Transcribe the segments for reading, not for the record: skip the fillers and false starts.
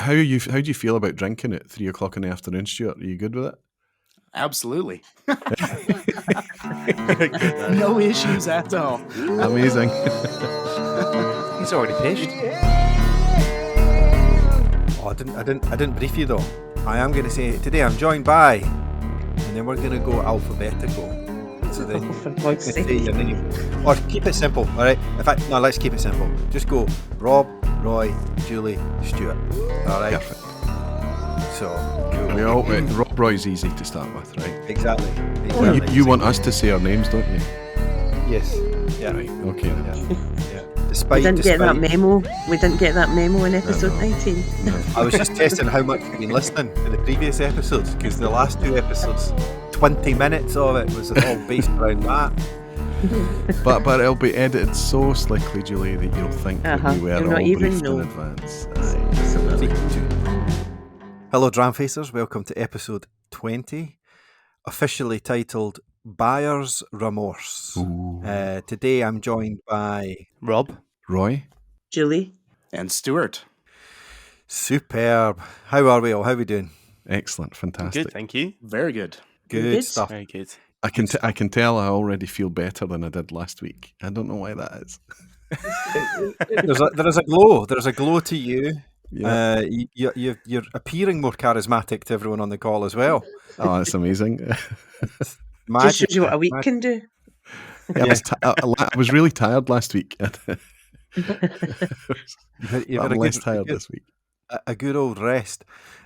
How do you feel about drinking at 3:00 in the afternoon, Stuart? Are you good with it? Absolutely. No issues at all. Amazing. He's already pitched. Oh, I didn't brief you though. I am going to say today I'm joined by, and then we're going to go alphabetical. So then For God's say sake. your name, or keep it simple. All right. In fact, no, let's keep it simple. Just go Rob, Roy, Julie, Stuart. All right. Perfect. So Rob Roy's easy to start with, right? exactly. Well, you want us to say our names, don't you? Yes. Yeah. Right. Okay. Then. Yeah. We Despite didn't get that memo. We didn't get that memo in episode 19. No. I was just testing how much you've been listening to the previous episodes, because the last 2 episodes, 20 minutes of it was all based around that. But it'll be edited so slickly, Julie, that you'll think that we were You'll all not even briefed know. in advance. Aye. Hello, Dramfacers. Welcome to episode 20, officially titled Buyer's Remorse. Today I'm joined by Rob, Roy? Julie. and Stuart. Superb. How are we all? How are we doing? Excellent, fantastic. Good, thank you. Very good. Good Good. stuff. Very good. I can tell I already feel better than I did last week. I don't know why that is. There is a glow. There's a glow to you. Yeah. You're appearing more charismatic to everyone on the call as well. Oh, that's amazing. Just Magic. shows you what a week can do. Yeah, I was really tired last week. You've I'm had less tired this week. a good old rest.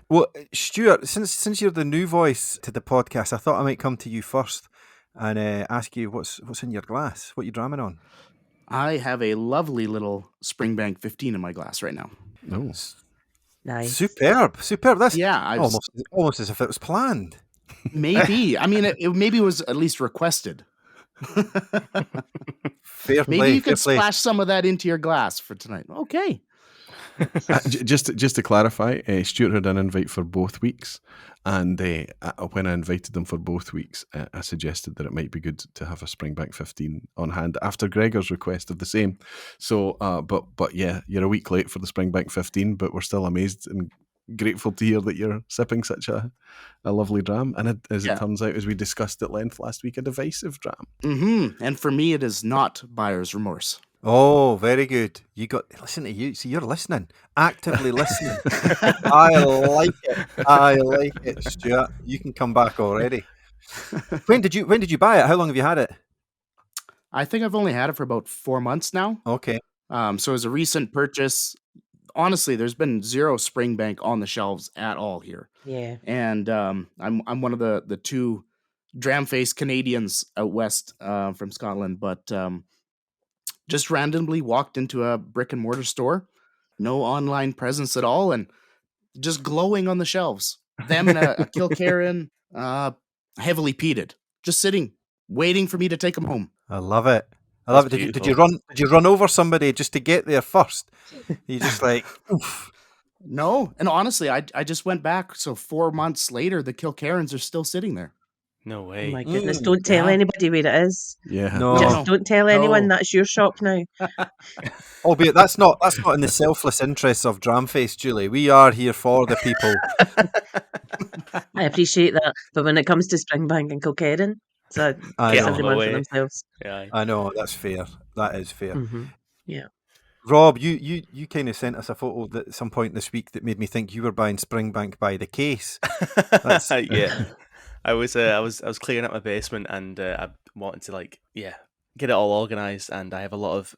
Well, Stuart, since you're the new voice to the podcast, I thought I might come to you first and ask you what's in your glass. What are you dramming on? I have a lovely little Springbank 15 in my glass right now. No. Nice. Superb. That's Yeah, I was, almost as if it was planned. maybe. I mean, it maybe was at least requested. Fair Maybe play. you could fair play. splash some of that into your glass for tonight. Okay. Just to clarify, Stuart had an invite for both weeks, and when I invited them for both weeks, I suggested that it might be good to have a Springbank 15 on hand after Gregor's request of the same. So, but yeah, you're a week late for the Springbank 15, but we're still amazed and grateful to hear that you're sipping such a lovely dram, and it turns out, as we discussed at length last week, a divisive dram. Mm-hmm. And for me, it is not buyer's remorse. Oh, very good. Listen to you. See, you're listening, actively listening. I like it, Stuart. You can come back already. When did you buy it? How long have you had it? I think I've only had it for about 4 months now. Okay. So as a recent purchase, honestly, there's been zero Springbank on the shelves at all here. Yeah. And I'm one of the 2 Dramface Canadians out west from Scotland, but just randomly walked into a brick and mortar store, no online presence at all, and just glowing on the shelves. Them and a Kilkerran, heavily peated, just sitting, waiting for me to take them home. I love it. Did you run over somebody just to get there first? You just like, oof. No, and honestly, I just went back. So 4 months later, the Kilkerrans are still sitting there. No Oh way. my goodness. Don't tell anybody where it is. Yeah. No. Just don't tell anyone No. that's your shop now. Albeit that's not in the selfless interests of Dramface, Julie. We are here for the people. I appreciate that. But when it comes to Springbank and Kilkerran, so I it's know. everyone for Away. themselves. Yeah. I know, that's fair. That is fair. Mm-hmm. Yeah. Rob, you kind of sent us a photo at some point this week that made me think you were buying Springbank by the case. Yeah. I was clearing up my basement, and I wanted to get it all organised, and I have a lot of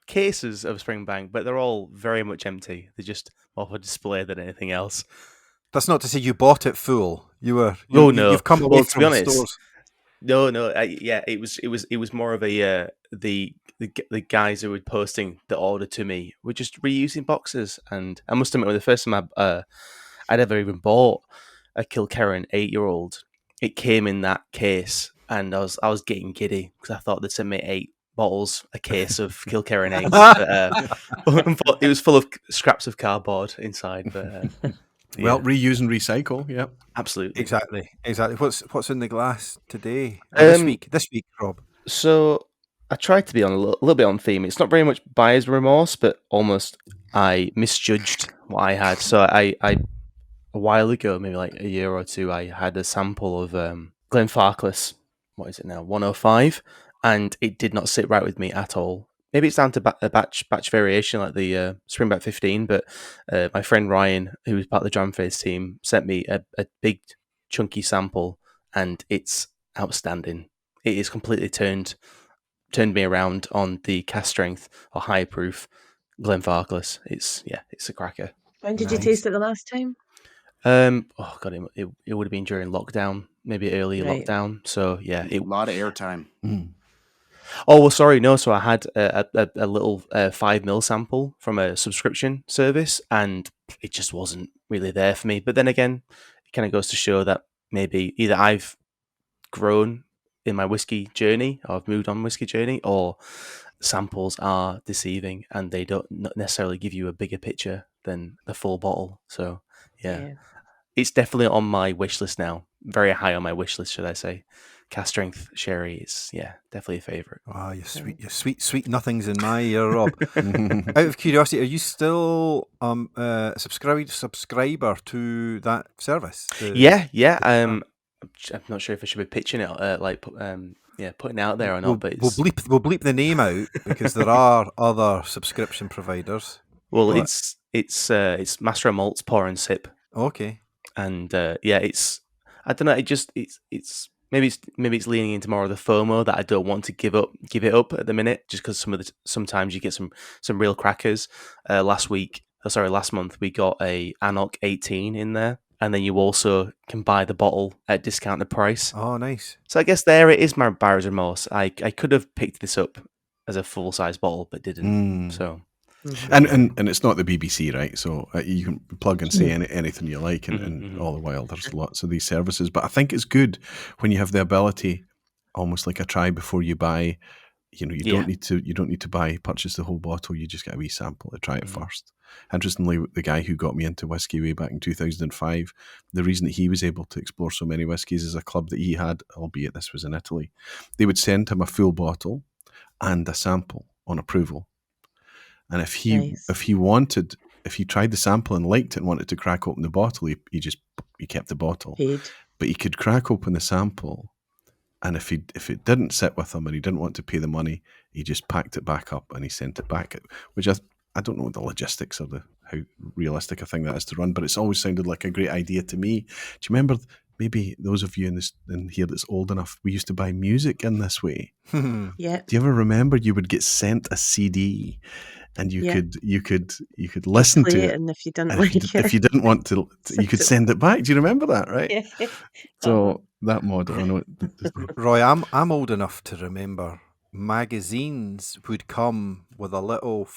cases of Springbank, but they're all very much empty. They're just more for display than anything else. That's not to say you bought it full. No. You've come away Well, to from be honest, stores. No, it was more of a the guys who were posting the order to me were just reusing boxes, and I must admit, the first time I'd ever even bought a Kilkerran 8-year-old, it came in that case, and I was getting giddy because I thought they'd send me 8 bottles, a case of Kilkerran 8. But, it was full of scraps of cardboard inside. But Well, reuse and recycle. Yeah, absolutely, Exactly. What's in the glass today? This week, Rob. So I tried to be on a little bit on theme. It's not very much buyer's remorse, but almost I misjudged what I had. So I a while ago, maybe like a year or two, I had a sample of Glenfarclas. What is it now? 105, and it did not sit right with me at all. Maybe it's down to a batch variation, like the Springback 15. But my friend Ryan, who was part of the Dramface team, sent me a big chunky sample, and it's outstanding. It is completely turned me around on the cast strength or high proof Glenfarclas. It's a cracker. When did you Nice. taste it the last time? Oh god, it would have been during lockdown, maybe early Right. lockdown. So yeah, A lot of airtime. Oh well, sorry, no. So I had a little 5 ml sample from a subscription service, and it just wasn't really there for me. But then again, it kind of goes to show that maybe either I've grown in my whiskey journey, or I've moved on whiskey journey, or samples are deceiving and they don't necessarily give you a bigger picture than the full bottle. So yeah. It's definitely on my wish list now. Very high on my wish list, should I say? Cast strength sherry is definitely a favourite. Ah, you sweet nothings in my ear, Rob. Out of curiosity, are you still a subscriber to that service? Yeah. I'm not sure if I should be pitching it, putting it out there or not. But we'll bleep the name out because there are other subscription providers. Well, but... it's Master of Malts Pour and Sip. Okay. And it's I don't know. It's maybe it's leaning into more of the FOMO that I don't want to give it up at the minute, just because sometimes you get some real crackers. Last month we got a Anok 18 in there, and then you also can buy the bottle at discounted price. Oh, nice. So I guess there it is, my buyer's remorse. I could have picked this up as a full size bottle, but didn't. So. And it's not the BBC, right? So you can plug and say anything you like, and all the while there's lots of these services. But I think it's good when you have the ability, almost like a try before you buy. You don't need to purchase the whole bottle. You just get a wee sample to try it first. Interestingly, the guy who got me into whiskey way back in 2005, the reason that he was able to explore so many whiskies is a club that he had, albeit this was in Italy. They would send him a full bottle and a sample on approval. And if he tried the sample and liked it and wanted to crack open the bottle, he kept the bottle. But he could crack open the sample, and if it didn't sit with him and he didn't want to pay the money, he just packed it back up and he sent it back. Which I don't know the logistics of how realistic a thing that is to run, but it's always sounded like a great idea to me. Do you remember? Maybe those of you in here that's old enough, we used to buy music in this way. Yeah. Do you ever remember you would get sent a CD? And you could listen to it, and if you didn't if you didn't want to, you could send it back. Do you remember that? Right? Yeah. So that model, I know. Roy, I'm old enough to remember magazines would come with a little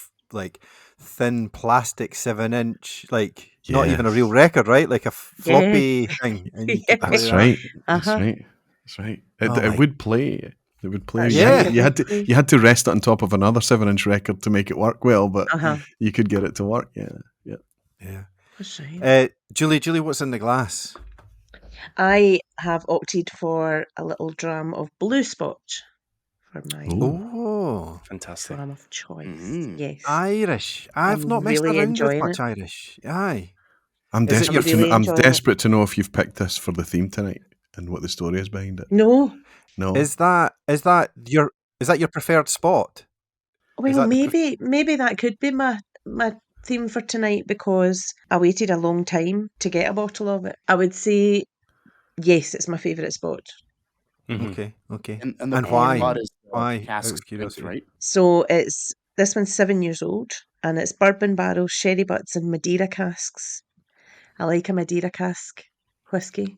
thin plastic 7-inch, not even a real record, right? Like a floppy thing. And you could That's right. That's right. It would play. It would play. You had to rest it on top of another 7-inch record to make it work well, but you could get it to work. Yeah. That's right. Julie, what's in the glass? I have opted for a little dram of blue Scotch for my fantastic dram of choice. Yes, Irish. I've not messed around with much Irish. Aye. I'm desperate to know if you've picked this for the theme tonight and what the story is behind it. No. Is that your preferred spot? Well, maybe that could be my theme for tonight, because I waited a long time to get a bottle of it. I would say yes, it's my favourite spot. Okay. And the why? Is why? Cask strength, right? So this one's 7 years old, and it's bourbon barrels, sherry butts, and Madeira casks. I like a Madeira cask whiskey.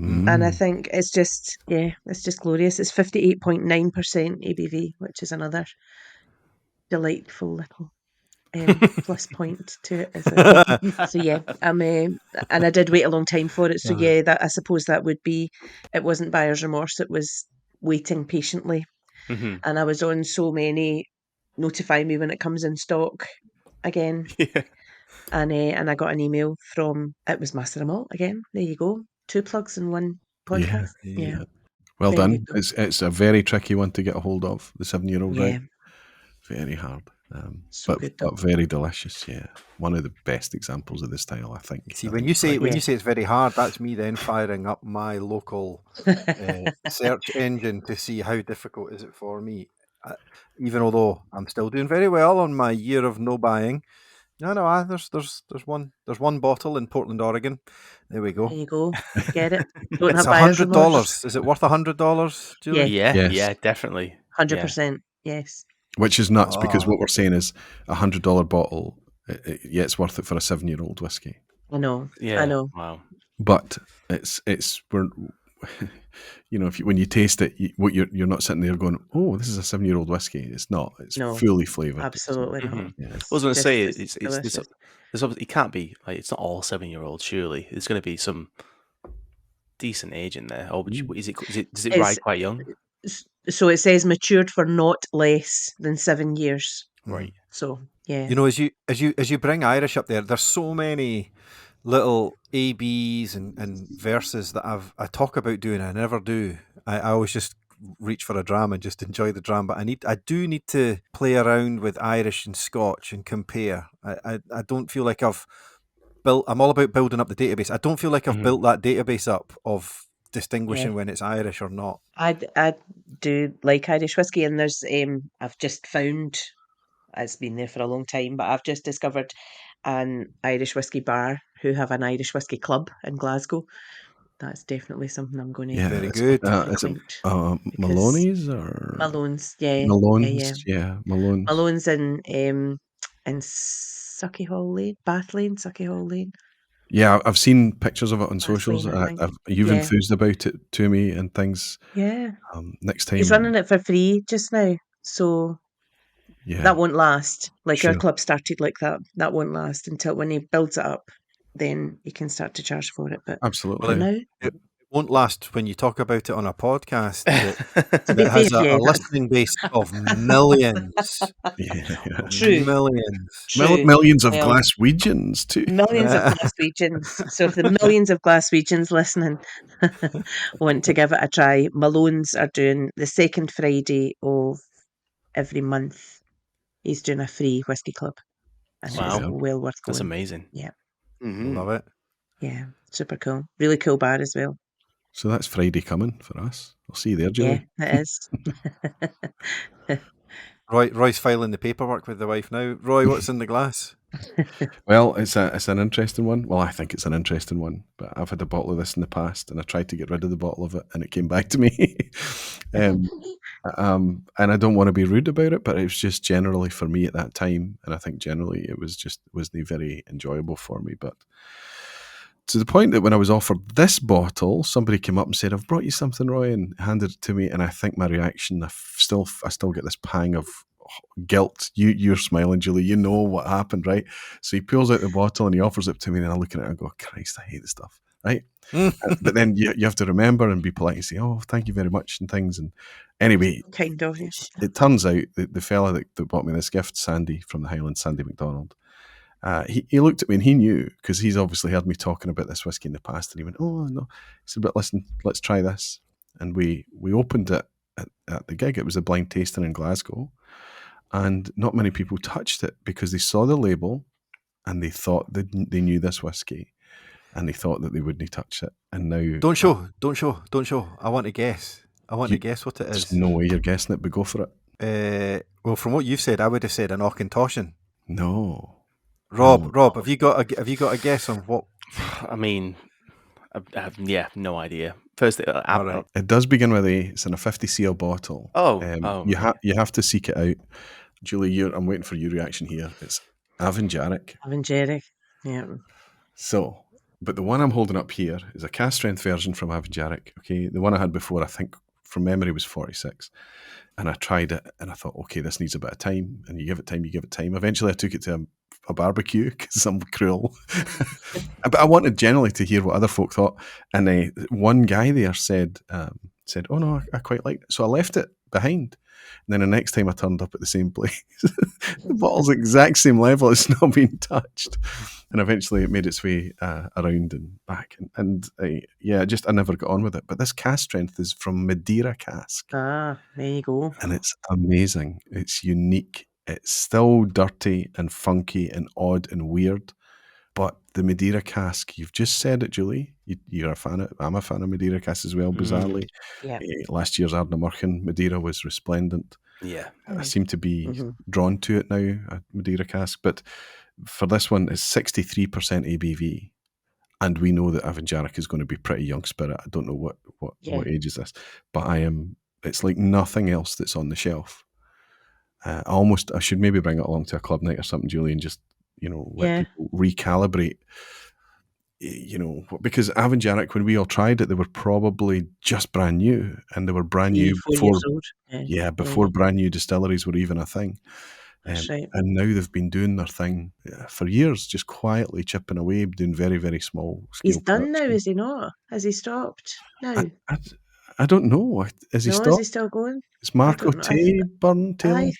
And I think it's just glorious. It's 58.9% ABV, which is another delightful little plus point to it. So yeah, and I did wait a long time for it. So yeah, that I suppose that would be. It wasn't buyer's remorse. It was waiting patiently, and I was on so many. Notify me when it comes in stock again. Yeah. And I got an email from, it was Master of Malt again. There you go. 2 plugs in one podcast. Yeah. Well done. It's a very tricky one to get a hold of, the 7-year-old, right? Very hard. So good though. But very delicious. Yeah, one of the best examples of the style, I think. See, I when think you it's say right. it's very hard, that's me then firing up my local search engine to see how difficult is it for me. Even although I'm still doing very well on my year of no buying. No, there's one bottle in Portland, Oregon. There we There go. you go. Get it. Don't It's have buyer's remorse. $100. Is it worth $100, Julie? Yeah. Yeah, Yes. yeah, definitely. 100%. Yes. Which is nuts because Oh. what we're saying is $100 bottle. Yeah, it's worth it for a 7-year-old whiskey. I know. Yeah. I know. Wow. But we're when you taste it, you're not sitting there going, "Oh, this is a 7-year-old whiskey." It's not. It's No, fully flavored. absolutely not. Mhm. Yeah. I was going to Just say as it's delicious. there's obviously, it can't be like it's not all 7-year-olds. Surely there's going to be some decent age in there. Or does it It's ride quite young? so it says matured for not less than 7 years. Right. So yeah, You know, as you bring Irish up there's so many little ABs and verses that I talk about doing. I never do. I always just reach for a dram and just enjoy the dram. But I do need to play around with Irish and Scotch and compare. I don't feel like I've built. I'm all about building up the database. I don't feel like I've built that database up of distinguishing when it's Irish or not. I do like Irish whiskey, and there's I've just found, it's been there for a long time, but I've just discovered an Irish whiskey bar who have an Irish whiskey club in Glasgow. That's definitely something I'm going to Yeah, Very it's, good. is it frequent. Maloney's or Malone's, yeah. Malone's? Yeah, Malone's. Malone's in Suckyhall Lane, Bath Lane, Suckyhall Lane. Yeah, I've seen pictures of it on socials. Lane, I think. You've Yeah. enthused about it to me and things. Yeah. Next time, He's running it for free just now, so yeah, that won't last. Like our Sure. club started like that. That won't last until when he builds it up, then he can start to charge for it. But absolutely. for yeah. now, It won't last when you talk about it on a podcast to be that has fair, yeah, a listening base of millions. Yeah, yeah. True. Millions. true. Millions of Well, Glaswegians too. Millions of Glaswegians. So if the millions of Glaswegians listening want to give it a try, Malone's are doing the second Friday of every month. He's doing a free whiskey club, and it's Wow. well worth going. That's amazing. Yeah, Mhm. Love it. yeah, super cool. Really cool bar as well. So that's Friday coming for us. I'll see you there, Julie. Yeah, it is. Roy's filing the paperwork with the wife now. Roy, what's in the glass? Well, it's an interesting one. Well, I think it's an interesting one, but I've had a bottle of this in the past, and I tried to get rid of the bottle of it, and it came back to me. And I don't want to be rude about it, but it was just generally for me at that time, and I think generally it wasn't very enjoyable for me. But to the point that when I was offered this bottle, somebody came up and said, "I've brought you something, Roy," and handed it to me. And I think my reaction, I still get this pang of guilt. You're smiling, Julie. You know what happened, right? So he pulls out the bottle and he offers it to me, and I look at it and I go, "Christ, I hate this stuff." Right? But then you have to remember and be polite and say, "Oh, thank you very much," and things. And anyway, Kind of you. it turns out that the fella that bought me this gift, Sandy from the Highlands, Sandy McDonald, he looked at me and he knew, because he's obviously heard me talking about this whiskey in the past, and he went, "Oh no," he said, "But listen, let's try this." And we opened it at the gig. It was a blind tasting in Glasgow, and not many people touched it because they saw the label and they thought they knew this whiskey, and they thought that they wouldn't touch it. And now Don't show. I want to guess. To guess what it is. there's no way you're guessing it, but go for it. Well, from what you've said, I would have said an Auchentoshan. No. Rob, have you got a guess on what? I mean, I have no idea. First, All right. It does begin with A. It's in a 50cl bottle. You have to seek it out. Julie, I'm waiting for your reaction here. It's Avonjarrick. Avonjarrick. Yeah. So, but the one I'm holding up here is a cast strength version from Avonjarrick. Okay, the one I had before, I think from memory, was 46, and I tried it and I thought, okay, this needs a bit of time. And you give it time. Eventually, I took it to a barbecue because I'm cruel. But I wanted generally to hear what other folk thought. And one guy there said, "Oh no, I quite like it." So I left it behind. And then the next time I turned up at the same place, the bottle's the exact same level. It's not been touched. And eventually it made its way around and back. I never got on with it. But this cask strength is from Madeira cask. Ah, there you go. And it's amazing. It's unique. It's still dirty and funky and odd and weird. But the Madeira cask, you've just said it, Julie. You're a fan of. I'm a fan of Madeira cask as well. Bizarrely, Yeah. last year's Ardnamurchan Madeira was resplendent. Yeah. I seem to be Mhm. drawn to it now, a Madeira cask. But for this one, it's 63% ABV, and we know that Avanjaric is going to be pretty young spirit. I don't know Yeah. what age is this, but it's like nothing else that's on the shelf. I should maybe bring it along to a club night or something, Julie, and just let Yeah. people recalibrate. Because Avanjaric, when we all tried it, they were probably just brand new, and they were brand new 4 years old. Yeah. before brand new distilleries were even a thing. That's right. And now they've been doing their thing for years, just quietly chipping away, doing very, very small scale. He's done now, production. is he not? Has he stopped now? I don't know. Is he No, is stopped? he still going? Is I Mark don't know. O'Tay burn tailing?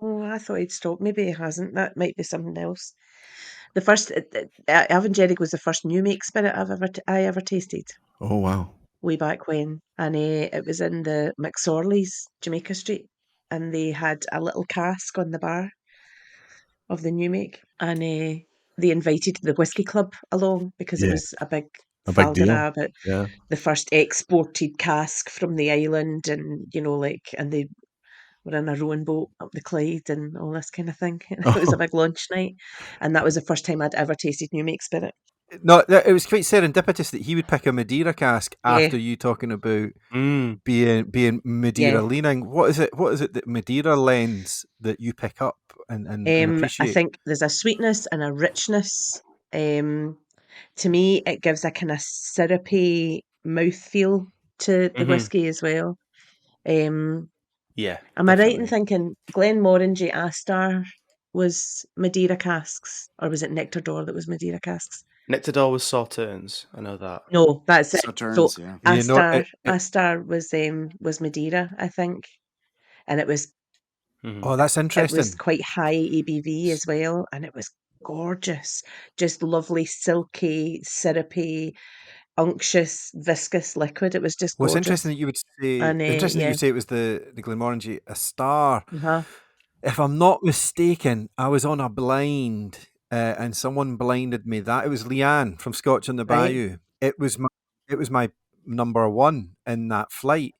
I thought he'd stopped. Maybe he hasn't. That might be something else. The first Avangelic was the first new make spirit I ever tasted Oh wow! way back when, and it was in the McSorley's, Jamaica Street, and they had a little cask on the bar of the new make, and they invited the whiskey club along because it Yeah, was a big a big deal. about Yeah. the first exported cask from the island, and and they were in a rowing boat up the Clyde and all this kind of thing. It was a big lunch night, and that was the first time I'd ever tasted new make spirit. No, it was quite serendipitous that he would pick a Madeira cask Yeah. after you talking about being Madeira Yeah. leaning. What is it that Madeira lends that you pick up and I appreciate? think there's a sweetness and a richness. To me, it gives a kind of syrupy mouthfeel to the whiskey as well. Yeah. Am I right in Definitely. thinking Glenmorangie Astar was Madeira casks, or was it Nectar Door that was Madeira casks? Nectador was Sauternes. I know that. No, that's it. Sauternes, So yeah. You know, Astar was Madeira, I think, and it was oh, that's interesting. quite high ABV as well, and it was gorgeous, just lovely, silky, syrupy, unctuous, viscous liquid. It was just Well, it's gorgeous. interesting that you would say. And Interesting that you say it was the Glenmorangie a star. Uh-huh. If I'm not mistaken, I was on a blind, and someone blinded me. That it was Leanne from Scotch on the Right. Bayou. It was my number one in that flight,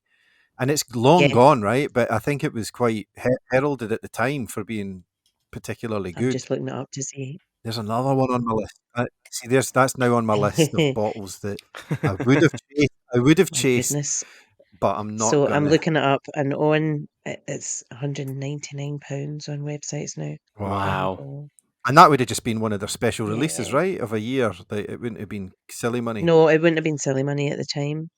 and it's long Yeah. gone, right? But I think it was quite heralded at the time for being particularly I'm good. just looking it up to see. There's another one on my list. See, that's now on my list of bottles that I would have chased. I would have My chased, goodness. but I'm not So gonna. I'm looking it up, and it's £199 on websites now. Wow. Oh, And that would have just been one of their special releases, yeah. right? Of a year. It wouldn't have been silly money. No, it wouldn't have been silly money at the time.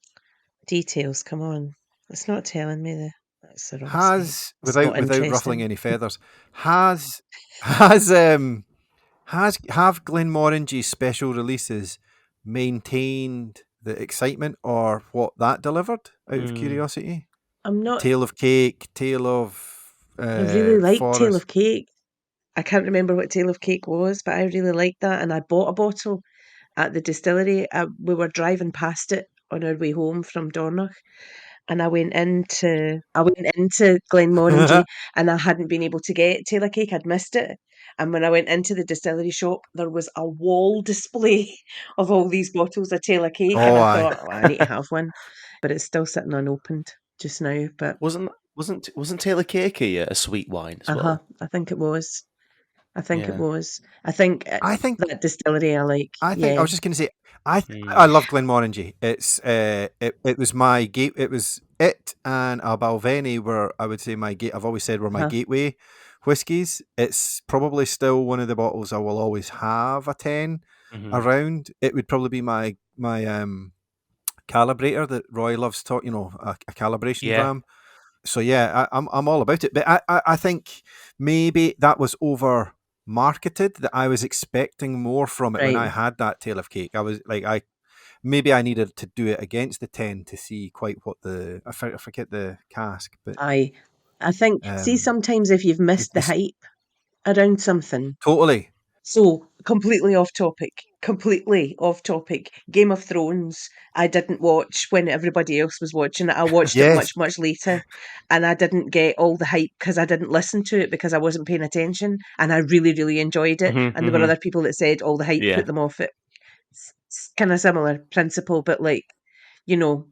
Details, come on. It's not telling me that's the wrong site. Has It's not without ruffling interesting. any feathers, have Glenmorangie's special releases maintained the excitement or what that delivered? Out of curiosity, I'm not. Tale of Cake, Tale of I really like Tale Forest. of Cake. I can't remember what Tale of Cake was, but I really liked that, and I bought a bottle at the distillery. We were driving past it on our way home from Dornoch, and I went into Glenmorangie, and I hadn't been able to get Taylor Cake. I'd missed it. And when I went into the distillery shop, there was a wall display of all these bottles of Taylor Cake, and Oh, I aye. thought, oh, I need to have one, but it's still sitting unopened just now. But Wasn't Taylor Cakey a sweet wine as well? I think it was. I think it Yeah. was. I think I think that distillery I like. I Yeah. was just going to say, I love Glenmorangie. It's it was my gate. It was it and a Balvenie were, I would say, my gate. I've always said were my Uh-huh. gateway whiskies. It's probably still one of the bottles I will always have a 10 around. It would probably be my calibrator that Roy loves a calibration Yeah. dram. So yeah, I'm all about it. But I think maybe that was over marketed, that I was expecting more from it when I Right. had that Tale of Cake. I was like, maybe I needed to do it against the 10 to see quite what I forget the cask, but I think, see, sometimes if you've missed the hype around something, totally. So, completely off topic. Game of Thrones, I didn't watch when everybody else was watching it. I watched it Yes. much later, and I didn't get all the hype because I didn't listen to it because I wasn't paying attention, and I really enjoyed it. Mhm, And there were mhm. other people that said all the hype Yeah. put them off it. It's kind of similar principle, but like, you know,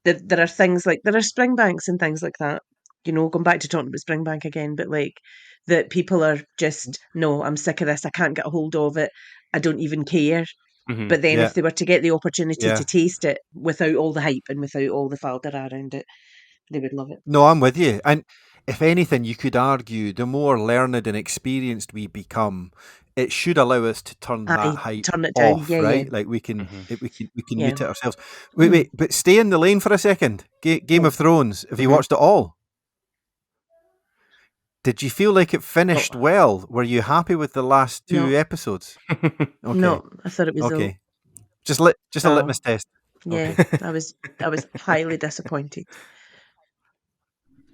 there are things like there are Springbanks and things like that. Going back to talking about Springbank again, but like that people are just, no, I'm sick of this. I can't get a hold of it. I don't even care. Mhm. But then Yeah. if they were to get the opportunity Yeah. to taste it without all the hype and without all the faldera around it, they would love it. No, I'm with you. And if anything, you could argue the more learned and experienced we become, it should allow us to turn that I hype turn it down. off, Yeah, right? Like we can, Mhm. we can yeah. mute it ourselves. Wait, but stay in the lane for a second. Game Oh. of Thrones. Have you Mhm. watched it all? Did you feel like it No, finished well? Were you happy with the last two no, episodes? Okay, no. I thought it was okay. Just a oh, litmus test. yeah. Okay, I was highly disappointed.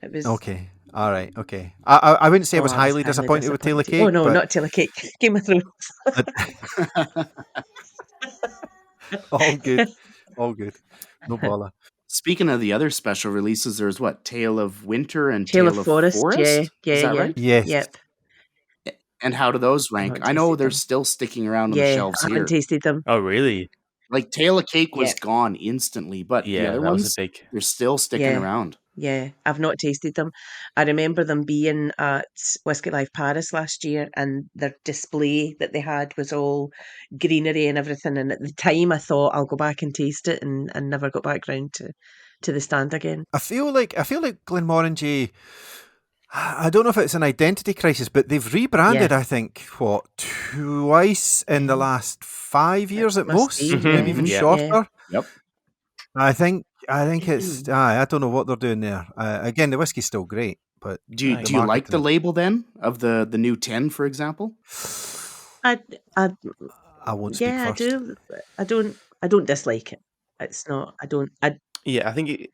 It was okay. All right. Okay. I wouldn't say I was I was highly highly disappointed with Taylor disappointed. Oh Cake, no, but not Taylor Cake. Game of Thrones. all good. All good. No bother. Speaking of the other special releases, there's what, Tale of Winter and Tale of Tale of Forest. Yeah, Forest? Is yeah, that yeah. right? Yes. Yep. And how do those I've rank? not I know tasted they're them. still sticking around on the Yeah, shelves I haven't here. tasted them. Oh, really? Like Tale of Cake was Yep. gone instantly, but the Yeah, other that was a ones, big. they're still sticking Yeah. around. Yeah, I've not tasted them. I remember them being at Whiskey Life Paris last year, and their display that they had was all greenery and everything. And at the time, I thought I'll go back and taste it, and never got back round to the stand again. I feel like Glenmorangie. I don't know if it's an identity crisis, but they've rebranded. Yeah. I think twice in the Yeah. last 5 years at Must be, most, Mhm. maybe yeah. even Yeah. shorter. Yep. I think it's. I don't know what they're doing there. Again, the whiskey's still great, but Do you, Right. the do you like the marketing. label then of the new 10, for example? I, I, I won't speak yeah, I first. do. I don't dislike it. It's not. Yeah, I think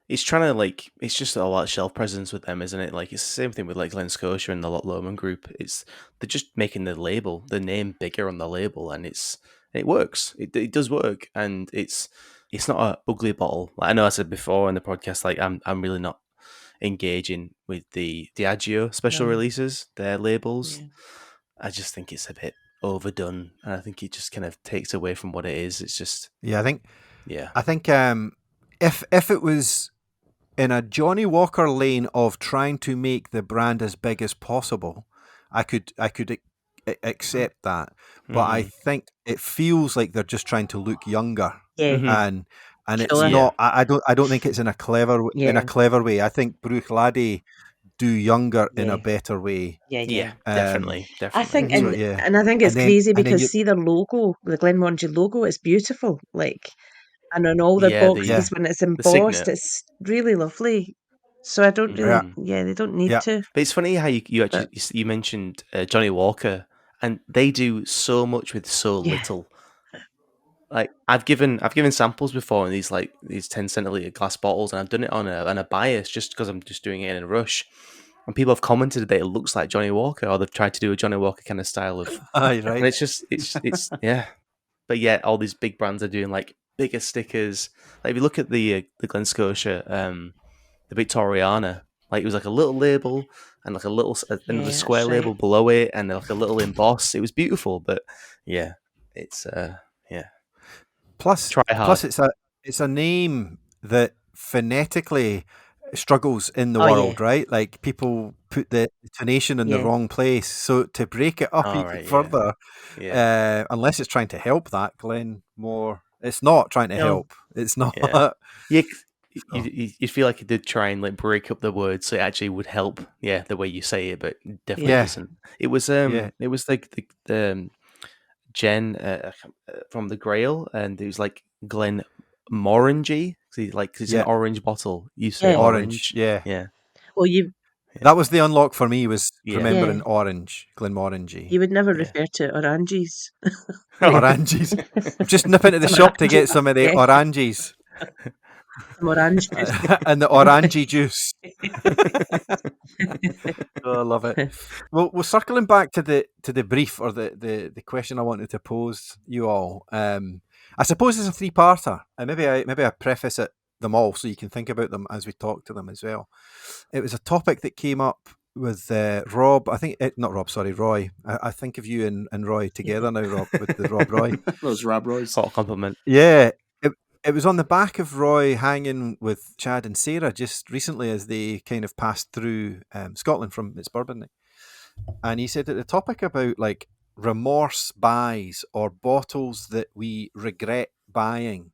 it's trying to like it's just a lot of shelf presence with them, isn't it? Like it's the same thing with like Glen Scotia and the Lot Lomond Group. They're just making the name bigger on the label, and it works. It does work, and it's not a ugly bottle. Like, I know I said before in the podcast, like I'm really not engaging with the Diageo special No. releases, their labels. Yeah. I just think it's a bit overdone, and I think it just kind of takes away from what it is. It's just Yeah, I think yeah. if it was in a Johnny Walker lane of trying to make the brand as big as possible, I could accept that. But I Mhm. think it feels like they're just trying to look younger, Yeah. Mhm. and it's Sure. Yeah. not. I don't think it's in a clever Yeah. way. I think Bruichladdich do younger in a Yeah. better way. Yeah. Yeah, Yeah. definitely, I definitely. think, So and yeah, I think it's crazy and then because you see their logo, the Glenmorangie logo is beautiful. Like, and on all their Yeah, yeah boxes when it's the embossed, signet. it's really lovely. So I don't really, yeah Mhm. yeah, they don't need yeah. to. But it's funny how you But actually you mentioned Johnny Walker, and they do so much with so yeah, little. Like I've given samples before in these 10 centiliter glass bottles, and I've done it on a bias just because I'm just doing it in a rush. And people have commented that it looks like Johnny Walker, or they've tried to do a Johnny Walker kind of style of, Aye, and right. it's just it's yeah. But yet all these big brands are doing like bigger stickers. Like if you look at the Glen Scotia, the Victoriana, like it was like a little label and like another yeah, square that's right. label below it, and like a little emboss. It was beautiful, but yeah, it's yeah, Plus, try hard. it's a name that phonetically struggles in the Oh yeah, world, right? Like people put the intonation in the yeah, wrong place. So to break it up All even right, yeah, further, yeah, unless it's trying to help that, Glenmore, it's not trying to no, help. It's not. yeah, yeah. So, You feel like it did try and like break up the words so it actually would help, yeah, the way you say it, but it definitely yeah, yeah, doesn't. It was yeah, like the Jen from the Grail, and it was like Glen Morangy. Like 'cause it's an yeah. orange bottle. You say yeah. Orange, orange, yeah. yeah, Well, you, yeah, That was the unlock for me, was yeah, yeah, remembering Orange, Glenmorangie. you would never yeah. refer to oranges, would Oh, you? Oranges. I'm just nipping to the Some shop to oranges, get some of the yeah. oranges. Some orange juice. And the orangey juice. Oh, I love it. Well, we're circling back to the brief or the question I wanted to pose you all. I suppose it's a three-parter, and maybe I preface them all so you can think about them as we talk to them as well. It was a topic that came up with Rob. I think not Rob. Sorry, Roy. I think of you and Roy together now, Rob, with the Rob Roy. Those Rob Roys. Hot compliment. Yeah. It was on the back of Roy hanging with Chad and Sarah just recently as they kind of passed through Scotland from its bourbon night. And he said that the topic about like remorse buys or bottles that we regret buying,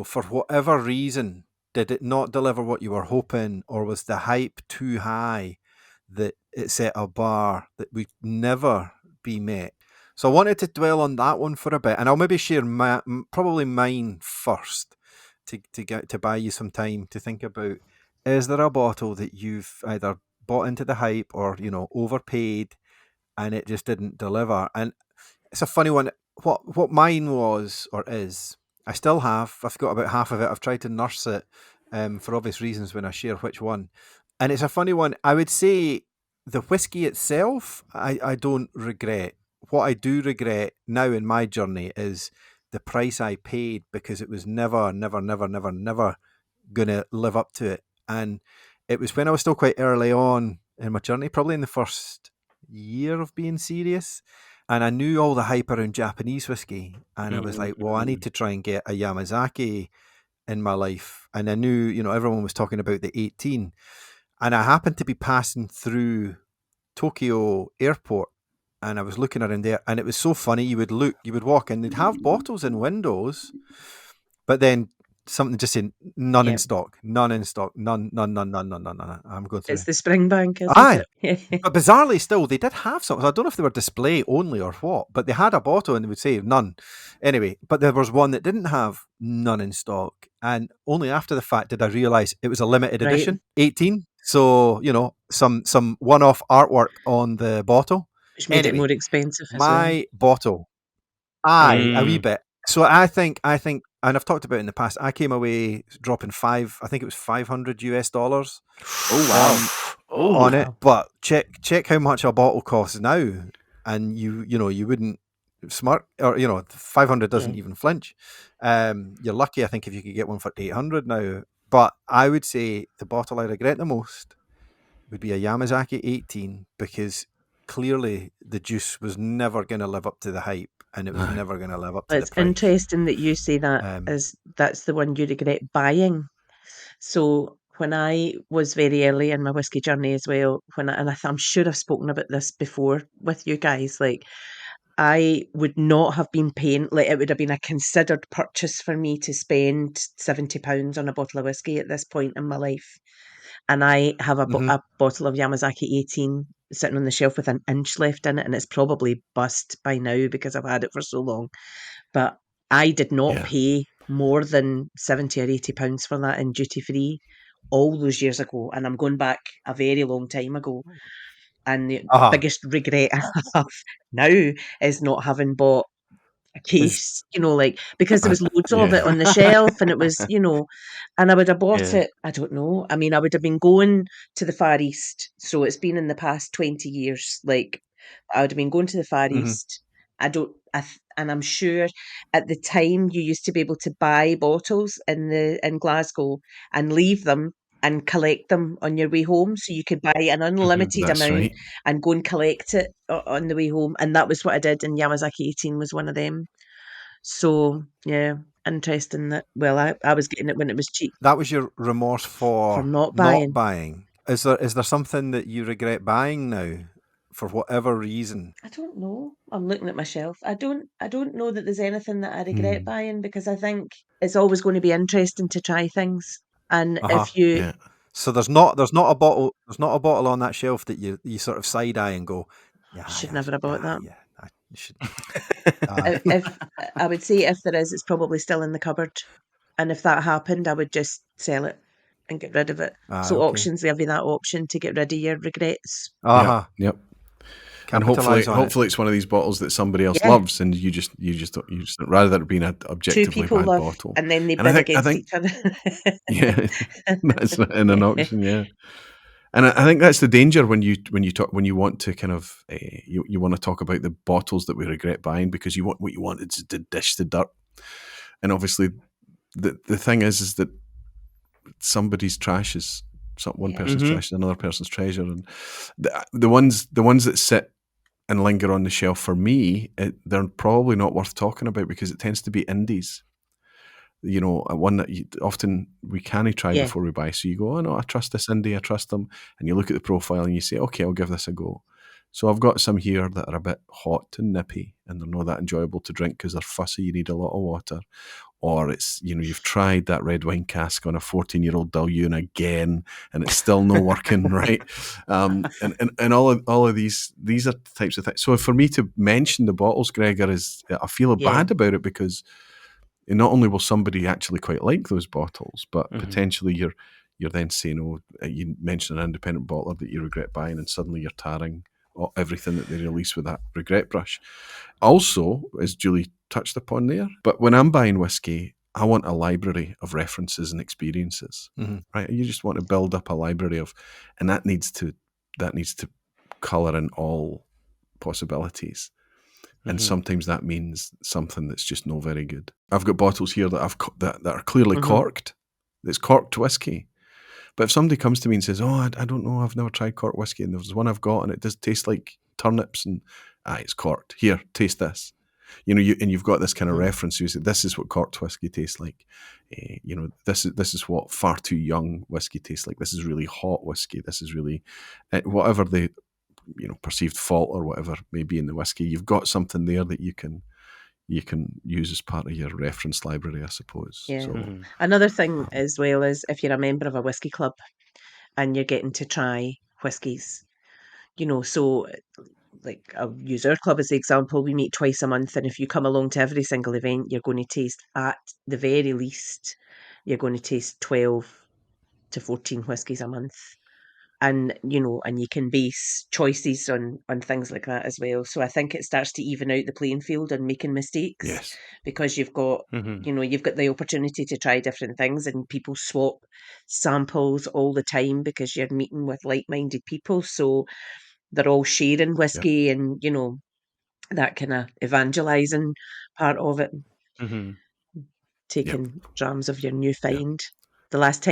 for whatever reason, did it not deliver what you were hoping, or was the hype too high that it set a bar that would never be met? So I wanted to dwell on that one for a bit, and I'll maybe share probably mine first to buy you some time to think about. Is there a bottle that you've either bought into the hype or overpaid, and it just didn't deliver? And it's a funny one. What mine was or is, I still have. I've got about half of it. I've tried to nurse it for obvious reasons when I share which one, and it's a funny one. I would say the whiskey itself, I don't regret. What I do regret now in my journey is the price I paid, because it was never going to live up to it. And it was when I was still quite early on in my journey, probably in the first year of being serious. And I knew all the hype around Japanese whiskey. And I was like, well, I need to try and get a Yamazaki in my life. And I knew, everyone was talking about the 18. And I happened to be passing through Tokyo airport, and I was looking around there, and it was so funny. You would walk in, they'd have bottles in windows, but then something just saying none in stock, none in stock, none. I'm going through. It's the Springbank, isn't Aye. it? But bizarrely still, they did have some. I don't know if they were display only or what, but they had a bottle and they would say none. Anyway, but there was one that didn't have none in stock, and only after the fact did I realise it was a limited Right. edition, 18. So, some one-off artwork on the bottle. Which made it Anyway, more expensive as my bottle. Aye, a wee bit. So I think, and I've talked about it in the past, I came away dropping I think it was $500 US Oh wow. on it. But check how much a bottle costs now, and you wouldn't smirk, or 500 doesn't even flinch. You're lucky, I think, if you could get one for 800 now. But I would say the bottle I regret the most would be a Yamazaki 18, because clearly the juice was never going to live up to the hype, and it was never going to live up to It's the price. interesting that you say that, as that's the one you regret buying. So when I was very early in my whiskey journey as well, I'm sure I've spoken about this before with you guys, like I would not have been paying, like it would have been a considered purchase for me to spend £70 on a bottle of whiskey at this point in my life. And I have a bottle of Yamazaki 18 sitting on the shelf with an inch left in it, and it's probably bust by now because I've had it for so long. But I did not pay more than £70 or £80 for that in duty free all those years ago, and I'm going back a very long time ago. And the biggest regret I have now is not having bought a case, because there was loads of it on the shelf, and it was, and I would have bought it. I don't know. I mean, I would have been going to the Far East. So it's been in the past 20 years. Like, I would have been going to the Far East. And I'm sure at the time you used to be able to buy bottles in Glasgow and leave them and collect them on your way home. So you could buy an unlimited amount and go and collect it on the way home. And that was what I did. And Yamazaki 18 was one of them. So, yeah, interesting that, well, I was getting it when it was cheap. That was your remorse for not buying. Is there something that you regret buying now for whatever reason? I don't know. I'm looking at my shelf. I don't know that there's anything that I regret buying, because I think it's always going to be interesting to try things. And if you So there's not a bottle on that shelf that you sort of side eye and go, should never have bought that. Yeah, I should. If I would say if there is, it's probably still in the cupboard. And if that happened, I would just sell it and get rid of it. So auctions, there'll be that option to get rid of your regrets. Yep. And Capitalise on it. hopefully it's one of these bottles that somebody else Yeah. loves, and you just rather than it being an Two objectively people bad love, bottle. and then they And I bid think against each other. yeah, that's in an auction, yeah. And I think that's the danger when you want to kind of you want to talk about the bottles that we regret buying, because what you want is to dish the dirt. And obviously the thing is that somebody's trash is one person's trash is another person's treasure, and the ones that sit and linger on the shelf for me, they're probably not worth talking about because it tends to be indies. You know, one that often we can't try Yeah. before we buy. So you go, oh no, I trust this indie, I trust them. And you look at the profile and you say, okay, I'll give this a go. So I've got some here that are a bit hot and nippy, and they're not that enjoyable to drink because they're fussy, you need a lot of water. Or it's, you know, you've tried that red wine cask on a 14-year-old Dulune again, and it's still not working, right? And all of these are types of things. So for me to mention the bottles, Gregor, is I feel bad about it, because not only will somebody actually quite like those bottles, but potentially you're then saying, oh, you mentioned an independent bottler that you regret buying, and suddenly you're tarring everything that they release with that regret brush. Also, as Julie touched upon there, but when I'm buying whiskey, I want a library of references and experiences, right? You just want to build up a library of, and that needs to colour in all possibilities. And sometimes that means something that's just not very good. I've got bottles here that that are clearly corked. It's corked whiskey. But if somebody comes to me and says, "Oh, I don't know, I've never tried corked whiskey, and there's one I've got, and it does taste like turnips," and it's corked. Here, taste this. You know, you've got this kind of reference. You say, "This is what corked whiskey tastes like." You know, this is what far too young whiskey tastes like. This is really hot whiskey. This is really whatever the perceived fault or whatever may be in the whiskey. You've got something there that you can use as part of your reference library, I suppose. Yeah. So, Another thing as well is if you're a member of a whiskey club and you're getting to try whiskies, so like I'll use our club as the example. We meet twice a month, and if you come along to every single event, you're going to taste, at the very least, you're going to taste 12 to 14 whiskies a month. And and you can base choices on things like that as well. So I think it starts to even out the playing field and making mistakes. yes. Because you've got you've got the opportunity to try different things, and people swap samples all the time because you're meeting with like-minded people, so they're all sharing whiskey and that kind of evangelizing part of it, taking drams of your new find. The last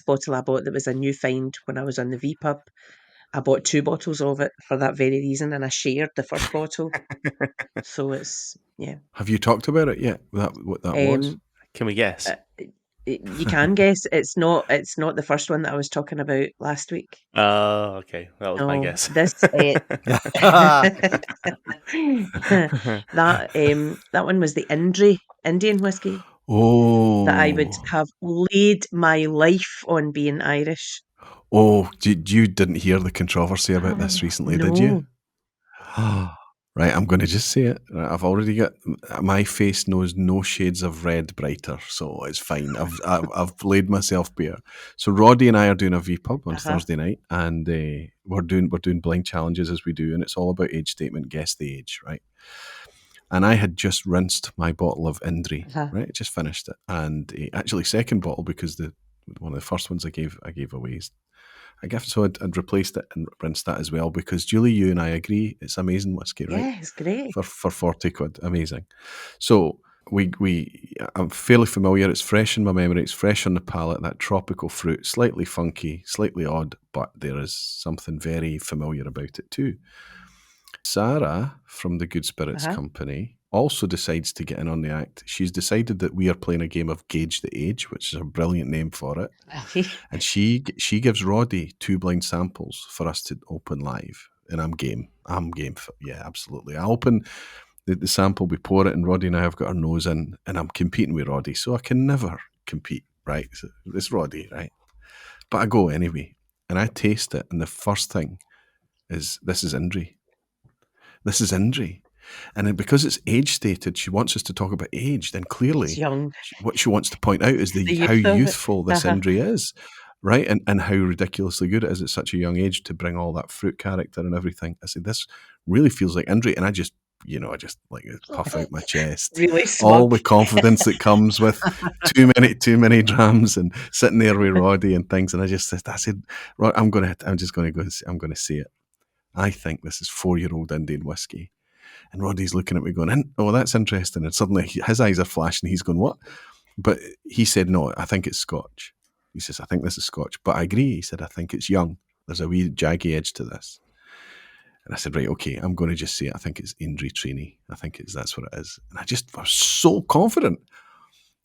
bottle I bought that was a new find when I was on the VPub, I bought 2 bottles of it for that very reason, and I shared the first bottle. So it's, yeah. Have you talked about it yet? What that was? Can we guess? You can guess. It's not the first one that I was talking about last week. Oh, okay. That was my No, guess. this that one was the Indian whiskey that I would Oh, have laid my life on being Irish. oh! You didn't hear the controversy about this recently, did you? Right, I'm going to just say it. I've already got my face knows no shades of red brighter, so it's fine. I've laid myself bare. So Roddy and I are doing a VPub on Thursday night, and we're doing blind challenges as we do, and it's all about age statement, guess the age, right? And I had just rinsed my bottle of Indri, right? Just finished it, and actually second bottle because one of the first ones I gave away. I guess so. I'd replaced it and rinsed that as well because Julie, you and I agree it's amazing whiskey, right? Yeah, it's great. For 40 quid, amazing. So I'm fairly familiar. It's fresh in my memory. It's fresh on the palate. That tropical fruit, slightly funky, slightly odd, but there is something very familiar about it too. Sarah from the Good Spirits Company also decides to get in on the act. She's decided that we are playing a game of Gauge the Age, which is a brilliant name for it. And she gives Roddy 2 blind samples for us to open live. And I'm game. Yeah, absolutely. I open the sample, we pour it, and Roddy and I have got our nose in, and I'm competing with Roddy. So I can never compete, right? So it's Roddy, right? But I go anyway. And I taste it, and the first thing is, this is Indri. This is Indri. And then because it's age stated, she wants us to talk about age. Then clearly, what she wants to point out is how youthful this Indri is, right? And how ridiculously good it is at such a young age to bring all that fruit character and everything. I said, this really feels like injury. And I just like puff out my chest. Really All smug. the confidence that comes with too many drams and sitting there with Roddy and things. And I said, Rod, I'm going to say it. I think this is 4-year-old Indian whiskey. And Roddy's looking at me going, oh, that's interesting. And suddenly his eyes are flashing. He's going, what? But he said, no, I think it's Scotch. He says, I think this is Scotch. But I agree. He said, I think it's young. There's a wee jaggy edge to this. And I said, right, okay, I'm going to just say it. I think it's Indri Trini. I think that's what it is. And I was so confident.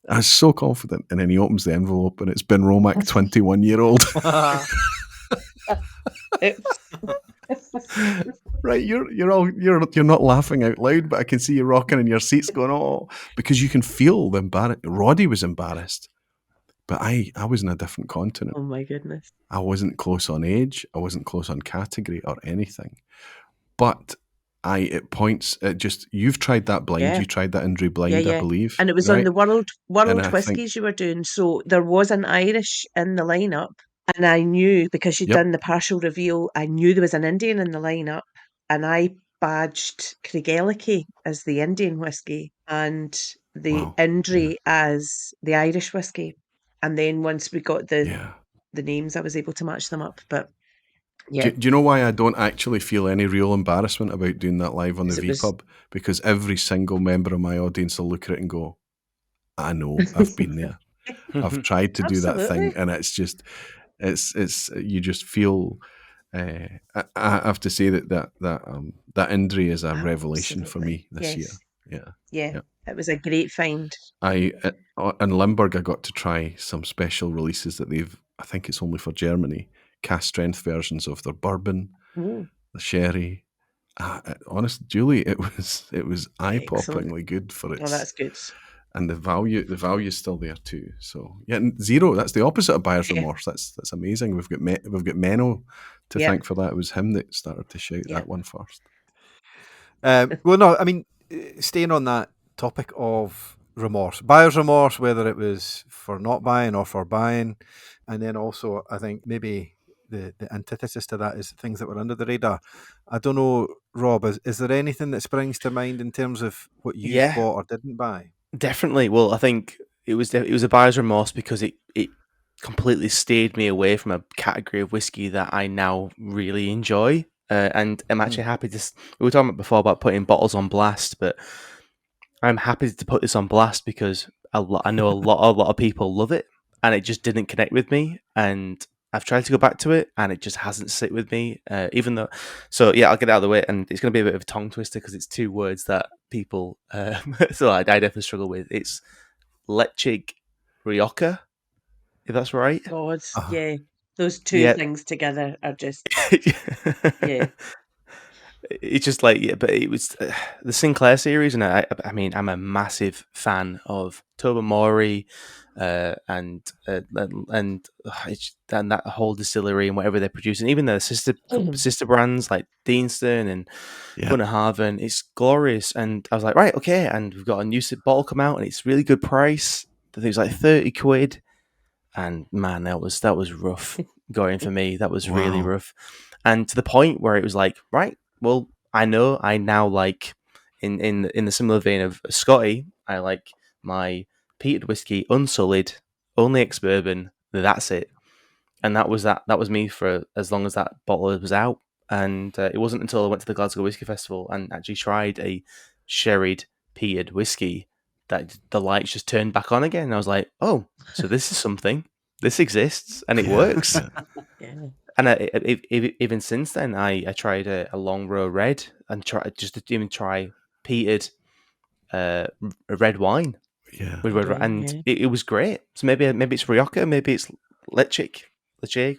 I was so confident. And then he opens the envelope and it's Ben Romack, 21-year-old. Right, you're not laughing out loud, but I can see you rocking in your seats going, oh, because you can feel the embarrassment. Roddy was embarrassed, but I was in a different continent. Oh my goodness. I wasn't close on age, I wasn't close on category or anything. But you've tried that blind, you tried that Indri blind, I believe. And it was right? on the world whiskies you were doing. So there was an Irish in the lineup. And I knew, because you'd done the partial reveal, I knew there was an Indian in the lineup. And I badged Craigellachie as the Indian whiskey and the Indri as the Irish whiskey. And then once we got the names, I was able to match them up. But yeah. Do you know why I don't actually feel any real embarrassment about doing that live on the VPub? Because every single member of my audience will look at it and go, I know, I've been there. I've tried to do that thing. And it's just... It's you just feel. I have to say that Indri is a revelation for me this year. Yeah, it was a great find. In Limburg, I got to try some special releases that I think it's only for Germany, cast strength versions of their bourbon, the sherry. Honest, Julie, it was eye-poppingly good for its. Oh, that's good. And the value is still there too. So Zero. That's the opposite of buyer's remorse. That's amazing. We've got Menno to thank for that. It was him that started to shout that one first. Well, no, I mean, staying on that topic of remorse, buyer's remorse, whether it was for not buying or for buying, and then also I think maybe the antithesis to that is things that were under the radar. I don't know, Rob, is there anything that springs to mind in terms of what you bought or didn't buy? Definitely. Well, I think it was a buyer's remorse because it completely steered me away from a category of whiskey that I now really enjoy. And I'm actually happy to... We were talking about before about putting bottles on blast, but I'm happy to put this on blast because I know a lot of people love it, and it just didn't connect with me. And I've tried to go back to it, and it just hasn't sit with me. Even though... So, yeah, I'll get out of the way, and it's going to be a bit of a tongue twister because it's two words that people... so I definitely struggle with. It's Lechig Rioja, if that's right. God, yeah. Those two things together are just... yeah. It's just like, but it was the Sinclair series, and I mean, I'm a massive fan of Tobermory, and that whole distillery and whatever they're producing, even their sister brands like Deanston and Bunnahabhain. It's glorious, and I was like, right, okay, and we've got a new bottle come out, and it's really good price. I think it was like £30, and man, that was rough going for me. That was really rough, and to the point where it was like, right. Well, I know I now like, in the similar vein of Scotty, I like my peated whiskey, unsullied, only ex-bourbon, that's it. And that was me for as long as that bottle was out. And it wasn't until I went to the Glasgow Whisky Festival and actually tried a sherried peated whiskey that the lights just turned back on again. And I was like, oh, so this is something. This exists, and it works. Yeah. And even since then, I tried a long row red and try peated red wine. Yeah, with red, and it was great. So maybe it's Rioja, maybe it's Lechig,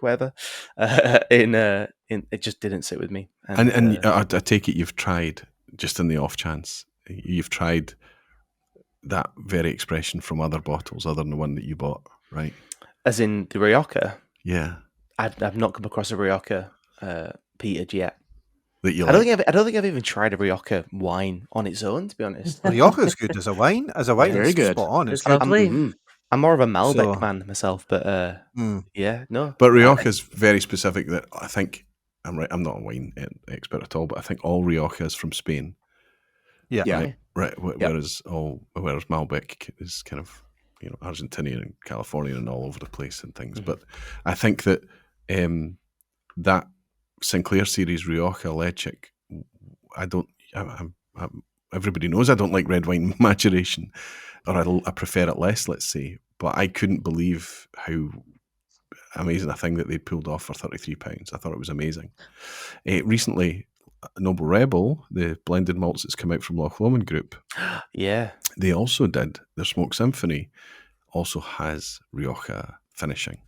whatever. It just didn't sit with me. And I take it you've tried, just in the off chance, you've tried that very expression from other bottles other than the one that you bought, right? As in the Rioja. Yeah. I've not come across a Rioja peated yet. That you I don't think I've even tried a Rioja wine on its own, to be honest. Rioja is good as a wine. Very good. Spot on. It's lovely. I'm more of a Malbec man myself, but yeah, no. But Rioja is very specific. That I think I'm right. I'm not a wine expert at all, but I think all Rioja is from Spain. Yeah. Yeah. Right. Whereas Malbec is kind of Argentinian and Californian and all over the place and things. But I think that that Sinclair series Rioja Lechic, everybody knows I don't like red wine maturation, or I prefer it less, let's say. But I couldn't believe how amazing a thing that they pulled off for £33. I thought it was amazing. Recently, Noble Rebel, the blended malts that's come out from Loch Lomond Group, Yeah. they also did. Their Smoke Symphony also has Rioja finishing.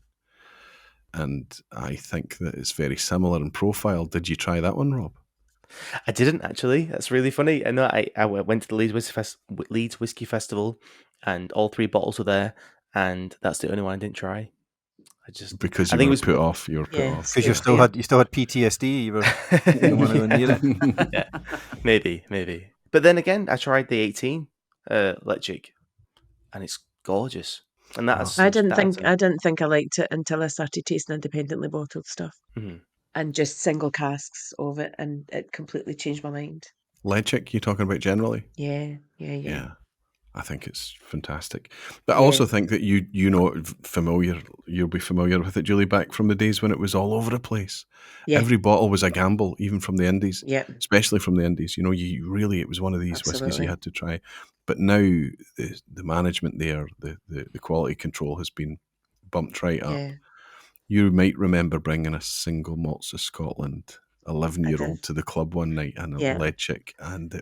And I think that it's very similar in profile. Did you try that one, Rob? I didn't actually. That's really funny. I know I went to the Leeds Whiskey Festival, and all 3 bottles were there, and that's the only one I didn't try. Because I you think it were was put off. You were put Yeah, off. Because you still had PTSD. You were you didn't want to go near it. Yeah, maybe. But then again, I tried the 18 Lechic, and it's gorgeous. And that's I didn't think I liked it until I started tasting independently bottled stuff and just single casks of it, and it completely changed my mind. Lechic, you talking about generally? Yeah. I think it's fantastic. But I also think that you'll be familiar with it, Julie, back from the days when it was all over the place. Yeah. Every bottle was a gamble, even from the Indies, Yeah. especially from the Indies. It was one of these whiskies Absolutely. you had to try. But now the management there, the quality control has been bumped right up. Yeah. You might remember bringing a single malts of Scotland 11-year-old did. to the club one night and a Yeah. Lechic, and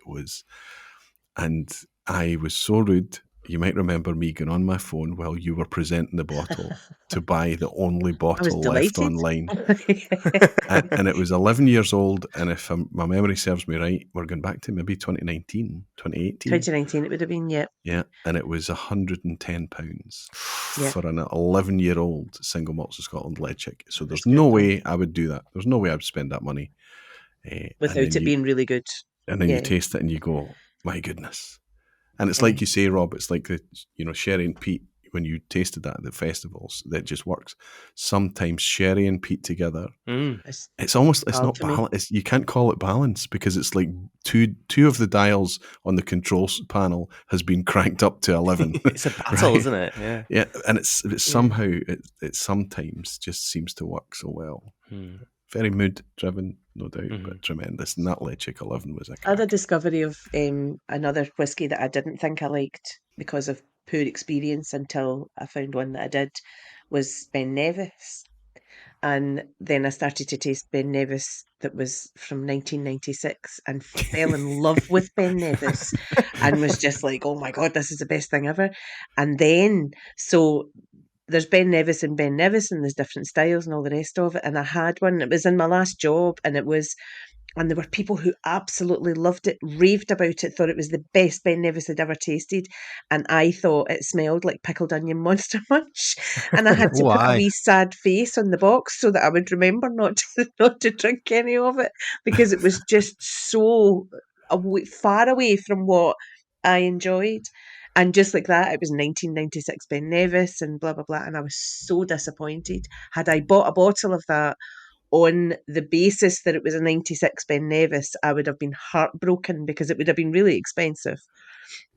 I was so rude. You might remember me going on my phone while you were presenting the bottle to buy the only I was bottle left delighted. online. And it was 11 years old. And if my memory serves me right, we're going back to maybe 2019, 2018. 2019 it would have been, yeah. Yeah. And it was £110 Yeah. for an 11-year-old single malts of Scotland Lechic. So there's That's good, no though. way I would do that. There's no way I would spend that money. Without it being really good. And then Yeah. you taste it and you go, my goodness. And it's like you say, Rob, it's like the sherry and peat, when you tasted that at the festivals, that just works. Sometimes sherry and peat together, it's almost, it's not balanced. You can't call it balance because it's like two of the dials on the controls panel has been cranked up to 11. It's a battle, isn't it? Yeah. Yeah. And it's somehow, it sometimes just seems to work so well. Very mood driven, no doubt, but tremendous. And that Lechic 11 was a crack. I had a discovery of another whiskey that I didn't think I liked because of poor experience until I found one that I did, was Ben Nevis. And then I started to taste Ben Nevis that was from 1996 and fell in love with Ben Nevis and was just like, oh my God, this is the best thing ever. And then, so there's Ben Nevis and there's different styles and all the rest of it. And I had one, it was in my last job, and there were people who absolutely loved it, raved about it, thought it was the best Ben Nevis they'd ever tasted. And I thought it smelled like pickled onion Monster Munch. And I had to put a wee sad face on the box so that I would remember not to drink any of it, because it was just so far away from what I enjoyed. And just like that, it was 1996 Ben Nevis and blah, blah, blah. And I was so disappointed. Had I bought a bottle of that on the basis that it was a 96 Ben Nevis, I would have been heartbroken because it would have been really expensive.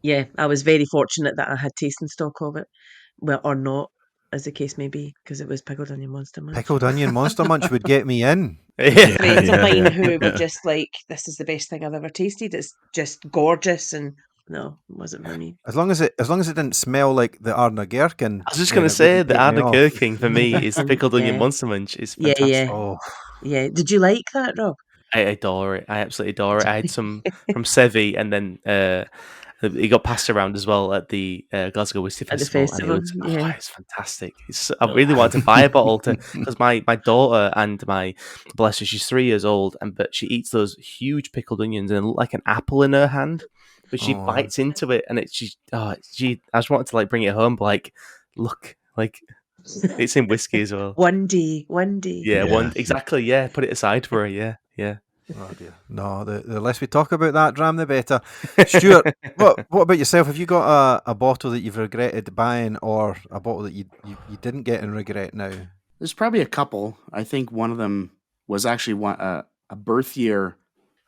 Yeah, I was very fortunate that I had tasting stock of it. Well, or not, as the case may be, because it was pickled onion Monster Munch. Pickled onion Monster Munch would get me in. Friends of mine who were just like, this is the best thing I've ever tasted. It's just gorgeous, and no, it wasn't for me. As long as it didn't smell like the Arna Gherkin. I was just going to say the Arna Gherkin for me is pickled onion Monster Munch. Is fantastic. Yeah. Oh. Yeah. Did you like that, Rob? I adore it. I absolutely adore it. I had some from Sevi, and then it got passed around as well at the Glasgow Whiskey Festival. At the festival, it's fantastic. I really wanted to buy a bottle because my daughter and bless her, she's 3 years old, but she eats those huge pickled onions and like an apple in her hand. But she bites into it, and I just wanted to bring it home, but look, it's in whiskey as well. One day. Yeah, exactly. Yeah, put it aside for her. Yeah. Oh dear. No, the less we talk about that, Dram, the better. Stuart, what about yourself? Have you got a bottle that you've regretted buying, or a bottle that you didn't get and regret now? There's probably a couple. I think one of them was actually a birth year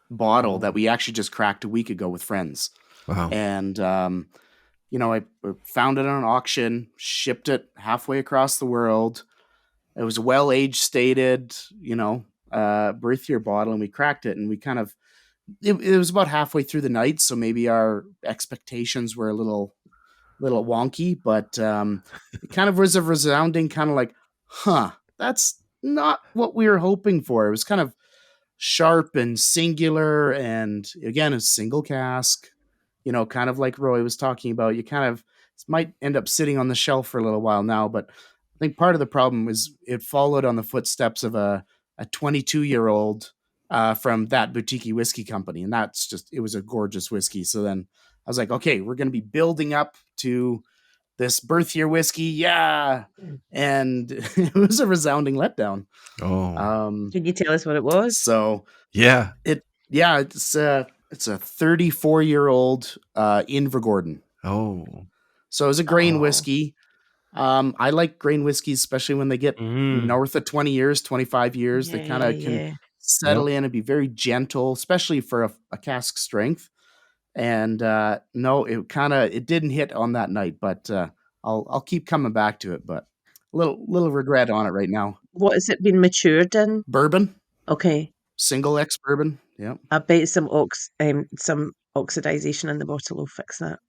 bottle that we actually just cracked a week ago with friends. Wow. And, I found it on an auction, shipped it halfway across the world. It was a well-aged, stated, birth year bottle, and we cracked it, and we kind of, it was about halfway through the night, so maybe our expectations were a little wonky, but it kind of was a resounding kind of like, that's not what we were hoping for. It was kind of sharp and singular, and again, a single cask, kind of like Roy was talking about. You kind of might end up sitting on the shelf for a little while now, but I think part of the problem was it followed on the footsteps of a 22-year-old from that boutique whiskey company, and it was a gorgeous whiskey. So then I was like, okay, we're going to be building up to this birth year whiskey, yeah, and it was a resounding letdown. Oh, Can you tell us what it was? So yeah. It's a 34-year-old Invergordon. Oh, So it was a grain whiskey. I like grain whiskeys, especially when they get north of 20 years, 25 years. They kind of can settle in and be very gentle, especially for a cask strength. And no, it didn't hit on that night, but I'll keep coming back to it. But a little regret on it right now. What has it been matured in? Bourbon, Okay. single X bourbon. Yeah, I bet some oxidization in the bottle will fix that.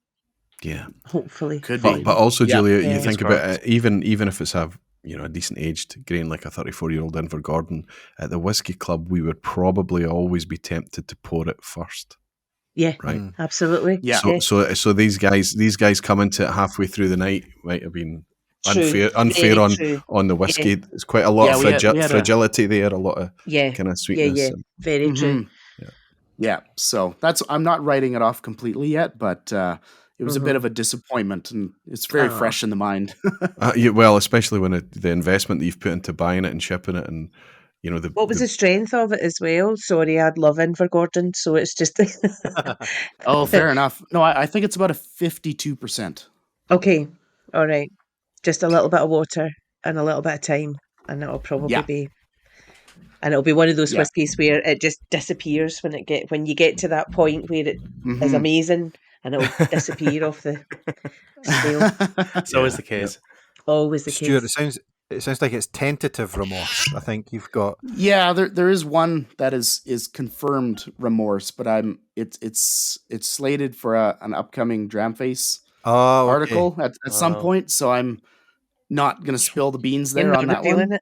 yeah. Hopefully. Could be. But also, Yeah. Julia, you Yeah. think about it, even if it's a decent aged grain like a 34-year-old Invergordon, at the whiskey club, we would probably always be tempted to pour it first. Yeah, Right. absolutely. Yeah. So these guys coming to it halfway through the night might have been unfair Very true. on the whiskey. There's quite a lot of we had fragility there, a lot of Yeah. kind of sweetness. Yeah. Very true. Yeah. So I'm not writing it off completely yet, but it was a bit of a disappointment, and it's very fresh in the mind. Well, especially when the investment that you've put into buying it and shipping it, and What was the strength of it as well? Sorry, I'd love Invergordon, so it's just Oh, fair enough. No, I think it's about a 52%. okay. All right, just a little bit of water and a little bit of time, and it'll probably be. And it'll be one of those whiskies where it just disappears when you get to that point where it is amazing, and it'll disappear off the scale. It's always the case. Always the Stuart, case. it sounds like it's tentative remorse. I think you've got. Yeah, there is one that is confirmed remorse, but it's slated for an upcoming Dramface article at some point, so I'm not going to spill the beans there on that one.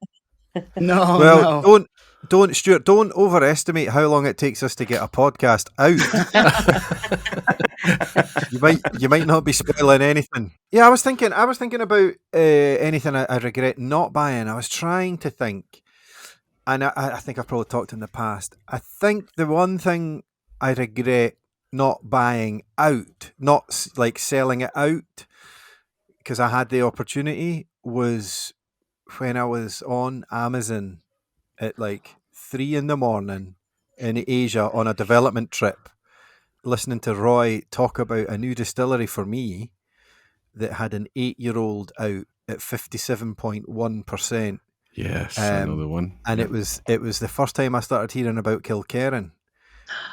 No, well, don't Stuart, don't overestimate how long it takes us to get a podcast out. you might not be spoiling anything. Yeah, I was thinking about anything I regret not buying. I was trying to think, and I think I've probably talked in the past. I think the one thing I regret not buying out, not like selling it out, because I had the opportunity, was when I was on Amazon at like 3 a.m. in Asia on a development trip, listening to Roy talk about a new distillery for me that had an 8-year-old out at 57.1%. Yes, another one. And it was the first time I started hearing about Kilkerran.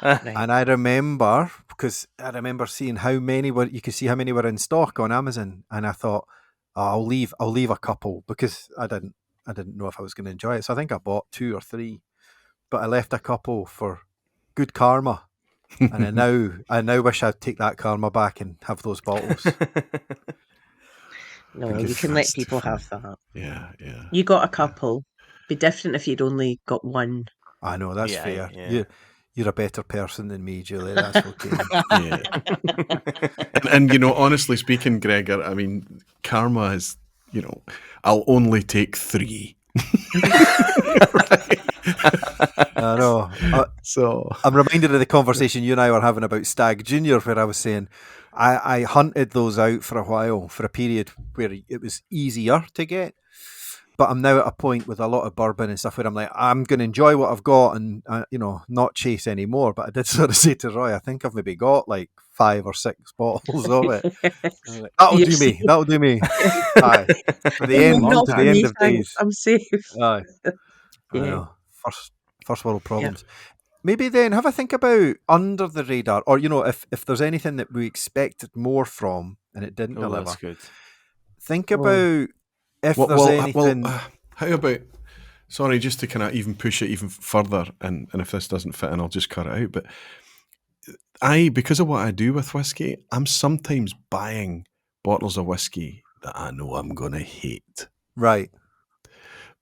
And I remember seeing how many you could see how many were in stock on Amazon, and I thought, I'll leave a couple, because I didn't know if I was going to enjoy it. So I think I bought 2 or 3, but I left a couple for good karma. And I now wish I'd take that karma back and have those bottles. No, you can let people have that. Yeah. You got a couple. Be different if you'd only got one. I know, that's fair. Yeah. You're a better person than me, Julie. That's okay. Yeah. and honestly speaking, Gregor, I mean, karma is, I'll only take 3. I know. So I'm reminded of the conversation you and I were having about Stag Junior, where I was saying I hunted those out for a while, for a period where it was easier to get. But I'm now at a point with a lot of bourbon and stuff where I'm like, I'm going to enjoy what I've got and, not chase anymore. But I did sort of say to Roy, I think I've maybe got like 5 or 6 bottles of it. Like, That'll do me. Aye. For the end, Not to for the me, end of thanks. days. I'm safe. Aye. Yeah. I know. First world problems. Maybe then have a think about under the radar, or if there's anything that we expected more from and it didn't deliver. That's good. Think about if there's anything. How about? Sorry, just to kind of even push it even further, and if this doesn't fit in, I'll just cut it out. But because of what I do with whiskey, I'm sometimes buying bottles of whiskey that I know I'm going to hate. Right.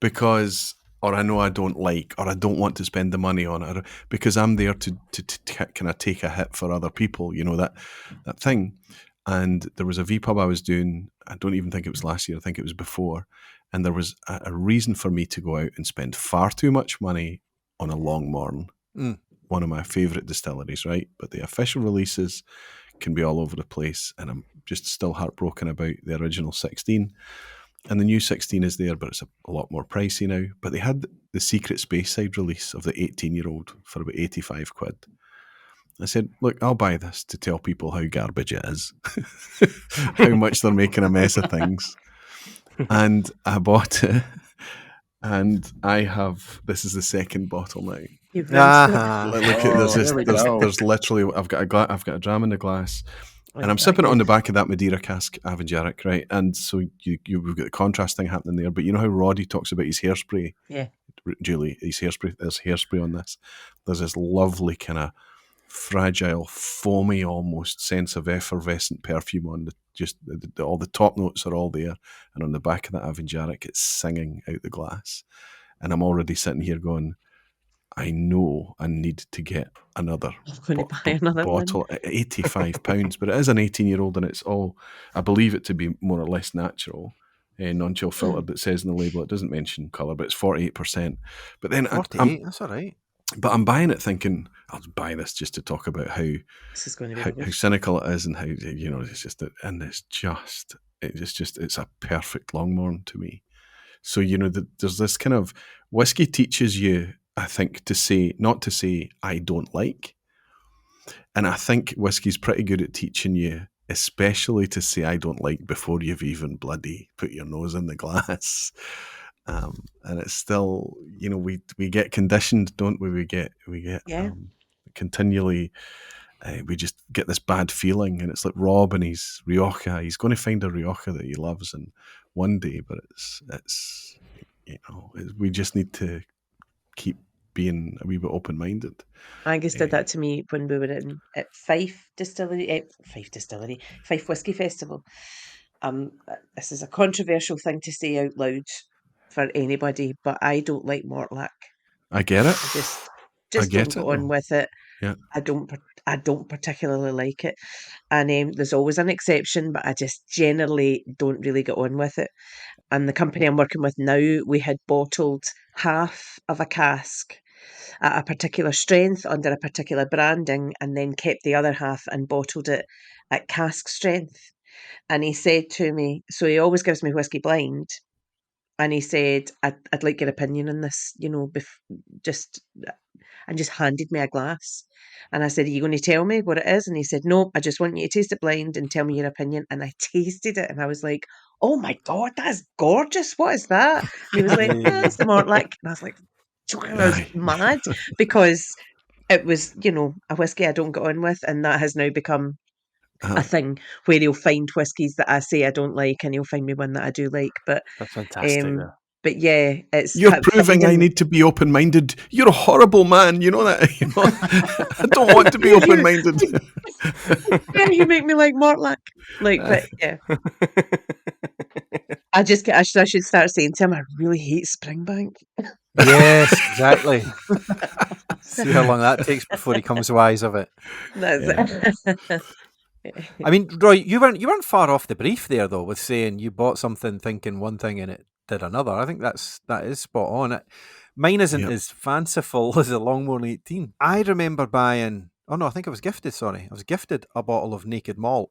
Because, or I know I don't like, or I don't want to spend the money on it, because I'm there to kind of take a hit for other people, that thing. And there was a VPub I was doing, I don't even think it was last year, I think it was before, and there was a reason for me to go out and spend far too much money on a Longmorn, one of my favourite distilleries, right? But the official releases can be all over the place, and I'm just still heartbroken about the original 16. And the new 16 is there, but it's a lot more pricey now. But they had the secret Speyside release of the 18-year-old for about 85 quid. I said, look, I'll buy this to tell people how garbage it is, how much they're making a mess of things. And I bought it, and this is the second bottle now. You've rinsed Look at there's literally, I've got a dram in the glass. And I'm sipping it on the back of that Madeira cask Avenjaric, right? And so we've got the contrast thing happening there. But you know how Roddy talks about his hairspray? Yeah. Julie, his hairspray. There's hairspray on this. There's this lovely kind of fragile, foamy almost sense of effervescent perfume on all the top notes are all there. And on the back of that Avenjaric, it's singing out the glass. And I'm already sitting here going, I know I need to get another bottle at £85, but it is an 18-year-old, and it's all, I believe it to be more or less natural, non-chill filtered. It says in the label, it doesn't mention colour, but it's 48%. But then 48, that's all right. But I'm buying it thinking, I'll buy this just to talk about how this is going to be how cynical it is, and how it's just, and it's a perfect Longmorn to me. So there's this kind of whiskey teaches you, I think, not to say I don't like. And I think whiskey's pretty good at teaching you, especially to say I don't like before you've even bloody put your nose in the glass. And it's still, we get conditioned, don't we? We get continually, we just get this bad feeling. And it's like Rob and his Rioja. He's going to find a Rioja that he loves and one day, but it's we just need to keep being a wee bit open-minded. Angus did that to me when we were at Fife Whiskey Festival. This is a controversial thing to say out loud for anybody, but I don't like Mortlach. I get it. I just don't go on with it. Yeah. I don't particularly like it. And there's always an exception, but I just generally don't really get on with it. And the company I'm working with now, we had bottled half of a cask at a particular strength under a particular branding, and then kept the other half and bottled it at cask strength. And he said to me, so he always gives me whiskey blind, and he said, I'd like your opinion on this, and just handed me a glass. And I said, are you going to tell me what it is? And he said, no, I just want you to taste it blind and tell me your opinion. And I tasted it, and I was like, oh my God, that's gorgeous. What is that? And he was like, it's the Mortlach. And I was like, I was mad, because it was, a whiskey I don't get on with, and that has now become a thing where he'll find whiskies that I say I don't like, and he'll find me one that I do like. But that's fantastic. But yeah, you're proving I need to be open-minded. You're a horrible man, you know that. I don't want to be open-minded. Yeah, you make me like Mortlach. But yeah. I should start saying to him, I really hate Springbank. Yes, exactly. See how long that takes before he comes wise of it. That's it. I mean, Roy, you weren't far off the brief there, though, with saying you bought something thinking one thing and it did another. I think that is spot on. Mine isn't as fanciful as a Longmorn 18. I remember buying. Oh no, I think I was gifted. Sorry, I was gifted a bottle of Naked Malt,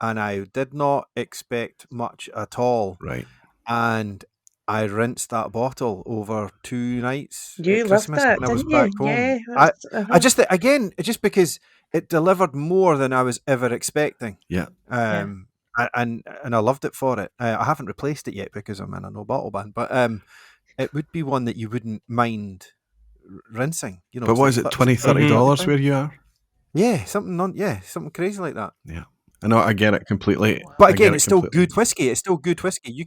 and I did not expect much at all. Right. And I rinsed that bottle over 2 nights. You at loved Christmas that, when I was didn't back you? home. Yeah. I just again, just because it delivered more than I was ever expecting. Yeah. And I loved it for it. I haven't replaced it yet because I'm in a no bottle ban, but it would be one that you wouldn't mind rinsing. You know, But it's what like is it, £20, $20 where you are? Yeah, something crazy like that. Yeah. I know, I get it completely. But I get again, it it's still completely. good whiskey. It's still good whiskey. You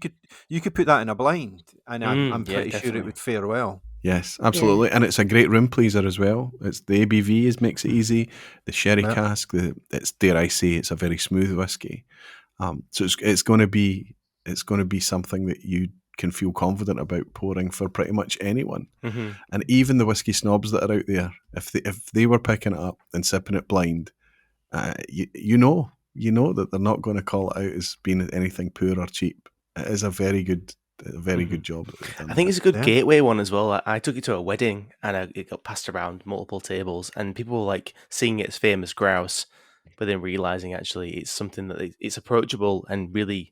could put that in a blind, and I'm Yeah, pretty sure it definitely. would fare well. Yes, absolutely. And it's a great room pleaser as well. It's the ABV makes it easy. The sherry Yeah. cask, it's, dare I say, it's a very smooth whiskey. So it's going to be something that you can feel confident about pouring for pretty much anyone. Mm-hmm. And even the whiskey snobs that are out there, if they were picking it up and sipping it blind, you know that they're not going to call it out as being anything poor or cheap. It is a very good job that they've done. I think it's a good Yeah. gateway one as well. I took it to a wedding and it got passed around multiple tables, and people were like seeing it as famous grouse, but then realizing actually it's something that it's approachable and really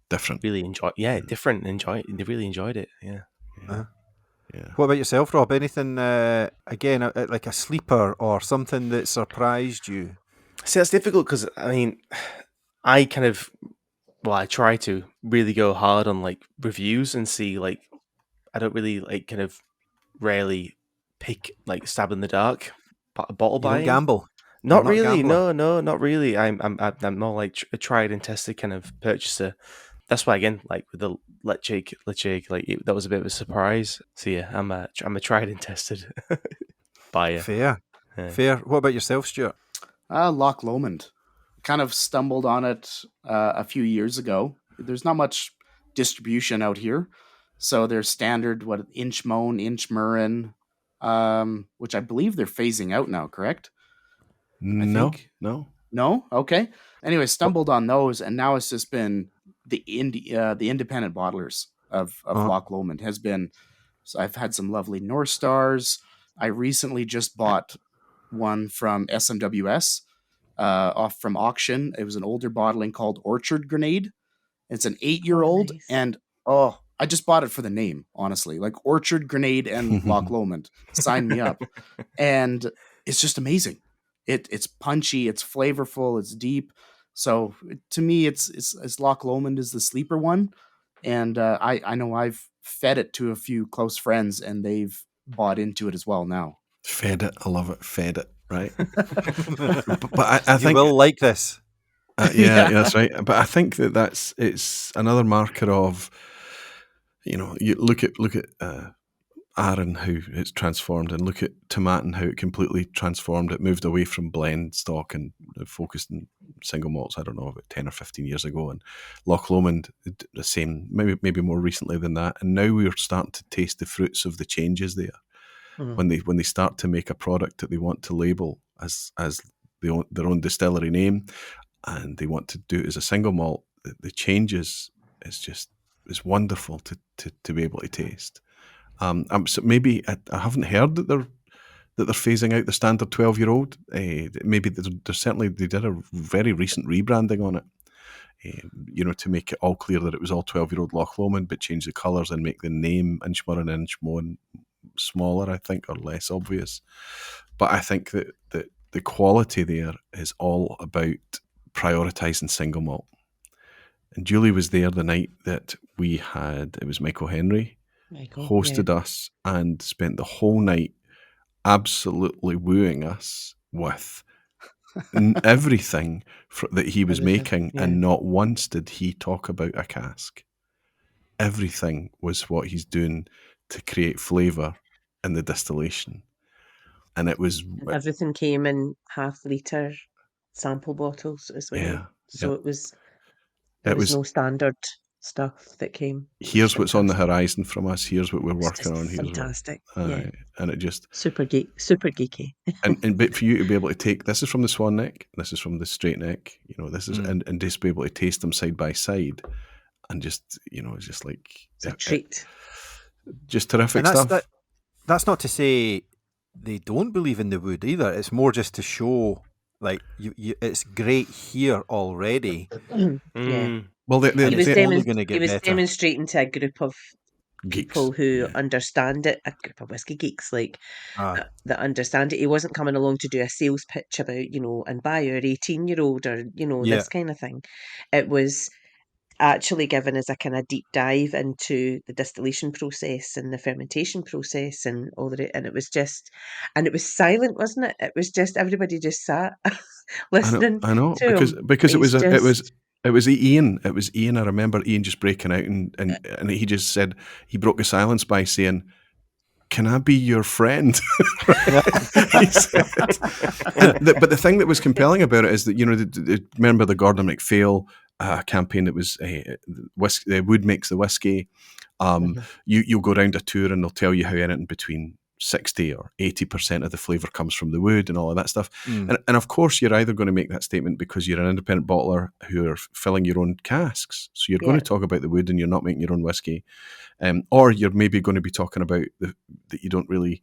different. really enjoy. Yeah, different. They really enjoyed it. Yeah. Uh-huh. Yeah. What about yourself, Rob? Anything again like a sleeper or something that surprised you? See, that's difficult because I mean, I kind of I try to really go hard on like reviews and see like I don't really like kind of rarely pick like stab in the dark bottle You don't buying. gamble. Not You're not a really. gambler. No, not really. I'm more like a tried and tested kind of purchaser. That's why again, like with the Leche, like that was a bit of a surprise. So yeah, I'm a tried and tested buyer. Fair. Yeah. Fair. What about yourself, Stuart? Loch Lomond. Kind of stumbled on it a few years ago. There's not much distribution out here, so there's standard Inchmoan, Inchmurrin, which I believe they're phasing out now. Correct? I No, think. no. No? Okay. Anyway, stumbled on those, and now it's just been the independent bottlers of Uh-huh. Loch Lomond has been. So I've had some lovely North Stars. I recently just bought one from SMWS off from auction. It was an older bottling called Orchard Grenade. It's an 8-year-old, nice. and I just bought it for the name, honestly. Like Orchard Grenade and Loch Lomond, sign me up. And it's just amazing. It's punchy, it's flavorful, it's deep. So to me, it's Loch Lomond is the sleeper one, and I know I've fed it to a few close friends, and they've bought into it as well now. Fed it. I love it. Fed it. Right. but I You think will like this. yeah, that's right. But I think it's another marker of, you look at Aaron, how it's transformed, and look at Tomatin, how it completely transformed. It moved away from blend stock and focused on single malts, I don't know, about 10 or 15 years ago. And Loch Lomond, the same, maybe more recently than that. And now we're starting to taste the fruits of the changes there. When they start to make a product that they want to label as their own distillery name, and they want to do it as a single malt, the changes is wonderful to be able to taste. So maybe I haven't heard that they're phasing out the standard 12-year-old. Maybe there's certainly they did a very recent rebranding on it, to make it all clear that it was all 12-year-old Loch Lomond, but change the colours and make the name Inchmurrin and Inchmoan smaller, I think, or less obvious. But I think that the quality there is all about prioritising single malt. And Julie was there the night that we had, it was Michael Henry, hosted us and spent the whole night absolutely wooing us with everything that he was making, and not once did he talk about a cask. Everything was what he's doing to create flavour in the distillation. And it was... And everything came in half-litre sample bottles as well. Yeah, so yeah. there was no standard stuff that came. Here's what's on the horizon from us. Here's what we're working on. Here's fantastic. And it just super geeky. and but for you to be able to take, this is from the Swan Neck, this is from the Straight Neck, this is and just be able to taste them side by side, and just it's just like it's a treat. Just terrific and stuff. That's not to say they don't believe in the wood either. It's more just to show, like, it's great here already. Yeah. Well, he was better. demonstrating to a group of people who understand it, a group of whiskey geeks that understand it. He wasn't coming along to do a sales pitch about, and buy your 18-year-old or, this kind of thing. It was actually given us a kind of deep dive into the distillation process and the fermentation process and all that. And it was silent, wasn't it? It was just everybody just sat listening I know, to him. because it He's was just it was Ian. It was Ian. I remember Ian just breaking out and he just said, he broke the silence by saying, "Can I be your friend?" He said. But the thing that was compelling about it is that, you know, remember the Gordon MacPhail campaign that was Wood makes the whiskey. Mhm. You'll go around a tour and they'll tell you how anything between 60 or 80% of the flavour comes from the wood and all of that stuff. And of course, you're either going to make that statement because you're an independent bottler who are filling your own casks. So you're going Yeah. to talk about the wood and you're not making your own whiskey. Or you're maybe going to be talking about that you don't really,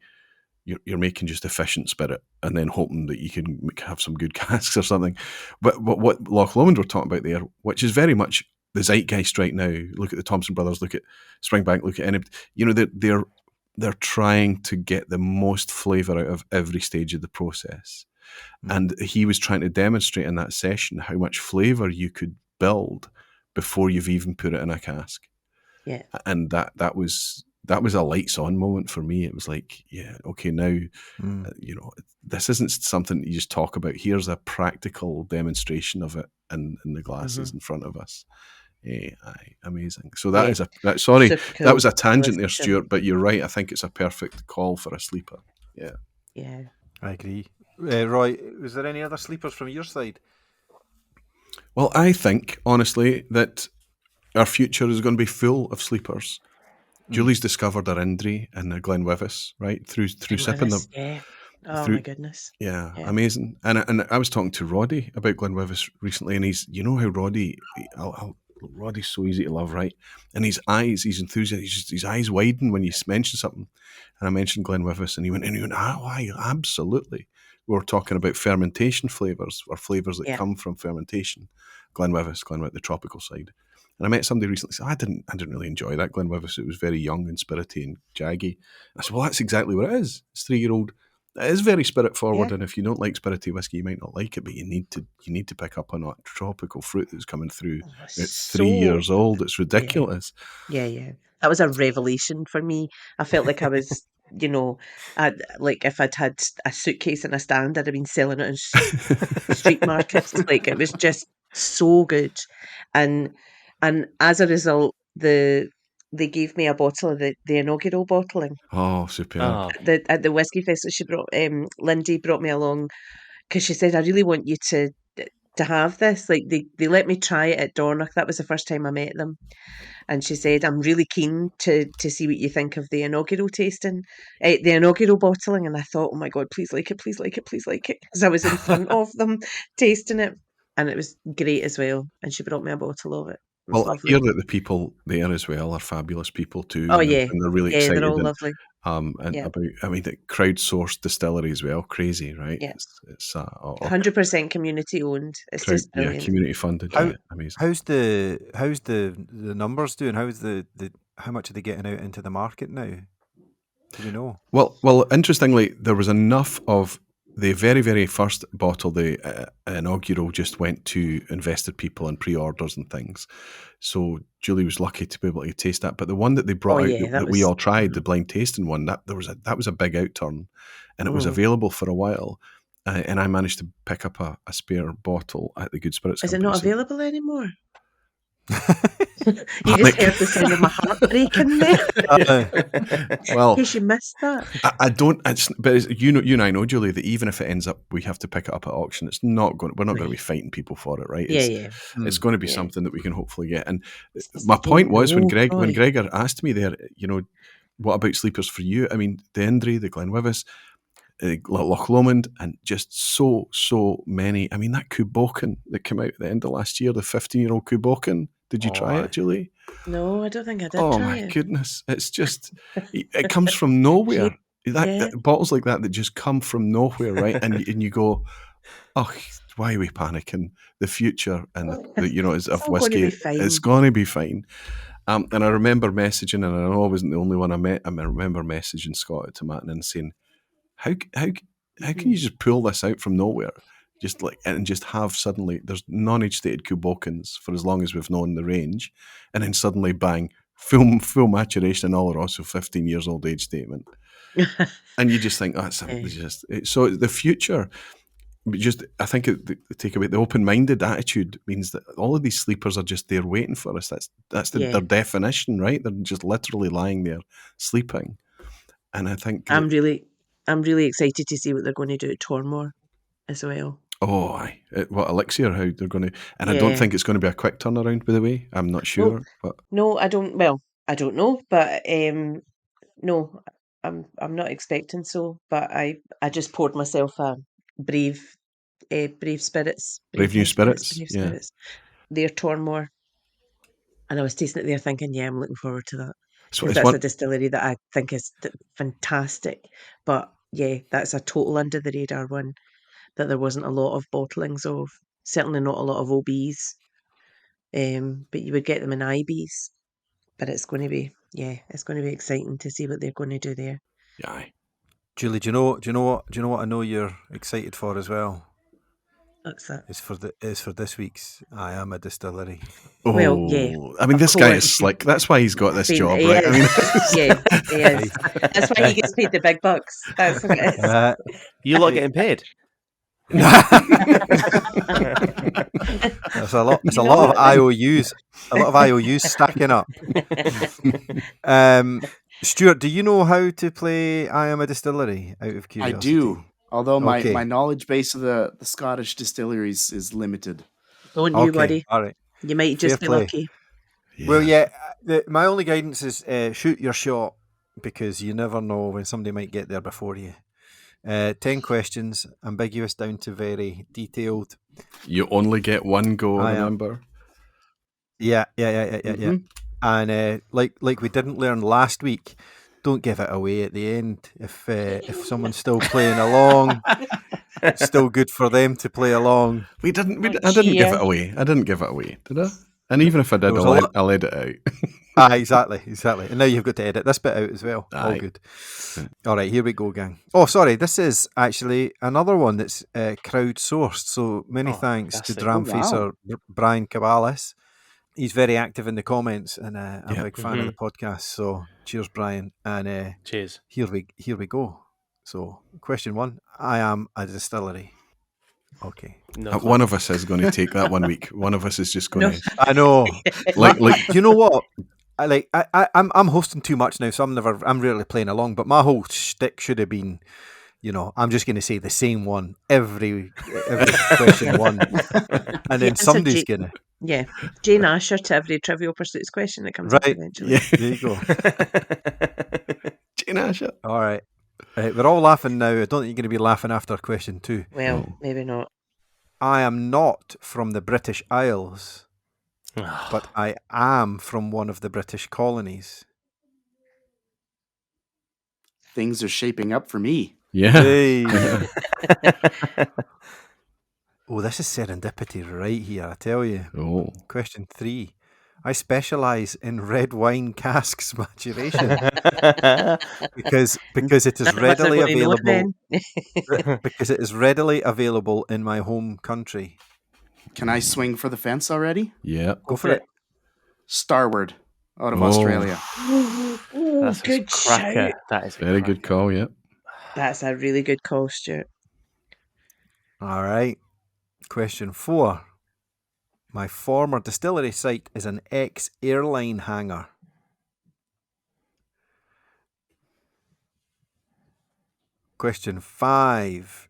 you're making just efficient spirit and then hoping that you can have some good casks or something. But what Loch Lomond were talking about there, which is very much the zeitgeist right now. Look at the Thompson brothers, look at Springbank, look at any, you know, they're trying to get the most flavour out of every stage of the process. And he was trying to demonstrate in that session how much flavour you could build before you've even put it in a cask. Yeah. And that was a lights on moment for me. It was like, yeah, okay, now, you know, this isn't something that you just talk about. Here's a practical demonstration of it in the glasses in front of us. Aye, amazing. So that Yeah. is sorry, Super that cool was a to tangent there, listen to. Stuart, but you're right. I think it's a perfect call for a sleeper. Yeah. Yeah. I agree. Roy, was there any other sleepers from your side? Well, I think, honestly, that our future is going to be full of sleepers. Julie's discovered her Indri in the Glenwivis, right? Through sipping them. Yeah. Oh Through, my goodness. yeah, Yeah. amazing. And I was talking to Roddy about Glenwivis recently, and he's, you know how Roddy, Roddy's so easy to love, right? And his eyes, he's enthusiastic, his eyes widen when you mention something. And I mentioned Glenwivis, and he went, oh, aye, absolutely. We were talking about fermentation flavours, or flavours that Yeah. come from fermentation. Glenwivis, the tropical side. And I met somebody recently who said, I didn't really enjoy that Glenwivis. It was very young and spirity and jaggy. I said, well, that's exactly what it is. It's 3-year-old. It is very spirit forward, Yeah. and if you don't like spirity whiskey, you might not like it, but you need to pick up on that tropical fruit that's coming through at 3 years old. It's ridiculous. Yeah. That was a revelation for me. I felt like I was, you know, like if I'd had a suitcase in a stand, I'd have been selling it in street markets. Like it was just so good, and as a result, they gave me a bottle of the inaugural bottling Oh, superb. Oh, at the whiskey festival. She brought Lindy brought me along because she said, I really want you to have this. Like they let me try it at Dornoch. That was the first time I met them. And she said, I'm really keen to see what you think of the inaugural tasting, the inaugural bottling. And I thought, oh my God, please like it, please like it, please like it. Because I was in front of them tasting it. And it was great as well. And she brought me a bottle of it. It was Well, I lovely. hear that the people there as well are fabulous people too, Oh, and yeah. they're really Yeah, they're excited. all lovely. And Yeah. about, I mean, the crowdsourced distillery as well, crazy, right? Yeah. It's 100% community owned. It's just brilliant. community funded, How- yeah, amazing. How's the numbers doing? How much are they getting out into the market now? Do we know? Well, interestingly, there was enough of the very, very first bottle, the inaugural, just went to invested people and pre-orders and things. So Julie was lucky to be able to taste that. But the one that they brought Oh, out yeah, that we all tried, the blind tasting one, that was a big outturn, and it was available for a while. And I managed to pick up a spare bottle at the Good Spirits Is it Company. not So available anymore? You just Panic. heard the sound of my heart breaking there. Well, In case you missed that. I don't. You and I know, Julie, that even if it ends up we have to pick it up at auction, it's not going. We're not going to be fighting people for it, right? Yeah. It's going to be Yeah. something that we can hopefully get. And It's my point was when Roy. Gregor asked me there, you know, what about sleepers for you? I mean, the Indri, the Glenwivis, Loch Lomond, and just so many. I mean, that Kuboken that came out at the end of last year, the 15-year-old Kuboken. Did you try it, Julie? No, I don't think I did Oh try my it. goodness! It's just it comes from nowhere. That bottles like that just come from nowhere, right? And you go, oh, why are we panicking? The future and is of all gonna whiskey. be fine. It's going to be fine. And I remember messaging, and I know I wasn't the only one I met. I remember messaging Scott at Tomatin and saying, how can you just pull this out from nowhere? and just have suddenly there's non-age stated Kubokins for as long as we've known the range, and then suddenly bang, full maturation and all, also 15 years old age statement, and you just think so the future. I think the takeaway, the open-minded attitude means that all of these sleepers are just there waiting for us. That's their definition, right? They're just literally lying there sleeping. And I think I'm really excited to see what they're going to do at Tormore as well. Oh, aye. What Elixir? How they're going to? And I don't think it's going to be a quick turnaround. By the way, I'm not sure. No, I don't. Well, I don't know, but no, I'm not expecting so. But I just poured myself a brave spirits, Brave New Spirits. They're Tormore, and I was tasting it there, thinking, I'm looking forward to that. So Because that's a distillery that I think is fantastic. But that's a total under the radar one that there wasn't a lot of bottlings of. Certainly not a lot of OBs. But you would get them in IBs. But it's going to be exciting to see what they're going to do there. Yeah. Julie, do you know what I know you're excited for as well? What's that? It's for this week's I Am A Distillery. Oh, well, yeah. I mean, this guy is slick. That's why he's got this job, right? I mean, he is. That's why he gets paid the big bucks. That's what it is. You lot getting paid? It's a lot of IOUs. A lot of IOUs stacking up. Stuart, do you know how to play I Am A Distillery? Out of curiosity, I do. Although my knowledge base of the Scottish distilleries is limited. Don't you worry. All right. You might just be lucky. Yeah. Well, my only guidance is shoot your shot, because you never know when somebody might get there before you. 10 questions, ambiguous down to very detailed. You only get one go, remember? Yeah. And like we didn't learn last week, don't give it away at the end. If someone's still playing along, it's still good for them to play along. I didn't give it away. I didn't give it away, did I? And even if I did, I'll edit it out. Exactly. And now you've got to edit this bit out as well. All good. All right, here we go, gang. Oh, sorry, this is actually another one that's crowdsourced. So many thanks to Dramface or Brian Caballas. He's very active in the comments, and I'm a big fan of the podcast. So cheers, Brian, and cheers. Here we go. So question 1: I am a distillery. Okay. No, one of us is going to take that 1 week. One of us is just going to. I know. like you know what? I'm hosting too much now, so I'm rarely playing along. But my whole shtick should have been, I'm just going to say the same one every question one, and then somebody's gonna. Yeah, Jane Asher to every Trivial Pursuits question that comes up eventually. Yeah, there you go. Jane Asher. All right. We're all laughing now. I don't think you're going to be laughing after question 2. Well, maybe not. I am not from the British Isles, but I am from one of the British colonies. Things are shaping up for me. Yeah. Hey. Oh, this is serendipity right here, I tell you. Oh. Question 3. I specialise in red wine casks maturation because it is readily available. Because it is readily available in my home country. Can I swing for the fence already? Yeah, go for it. Starward, out of Australia. That's a good shout. That is a very good call. Yeah, that's a really good call, Stuart. All right. Question 4. My former distillery site is an ex-airline hangar. Question 5.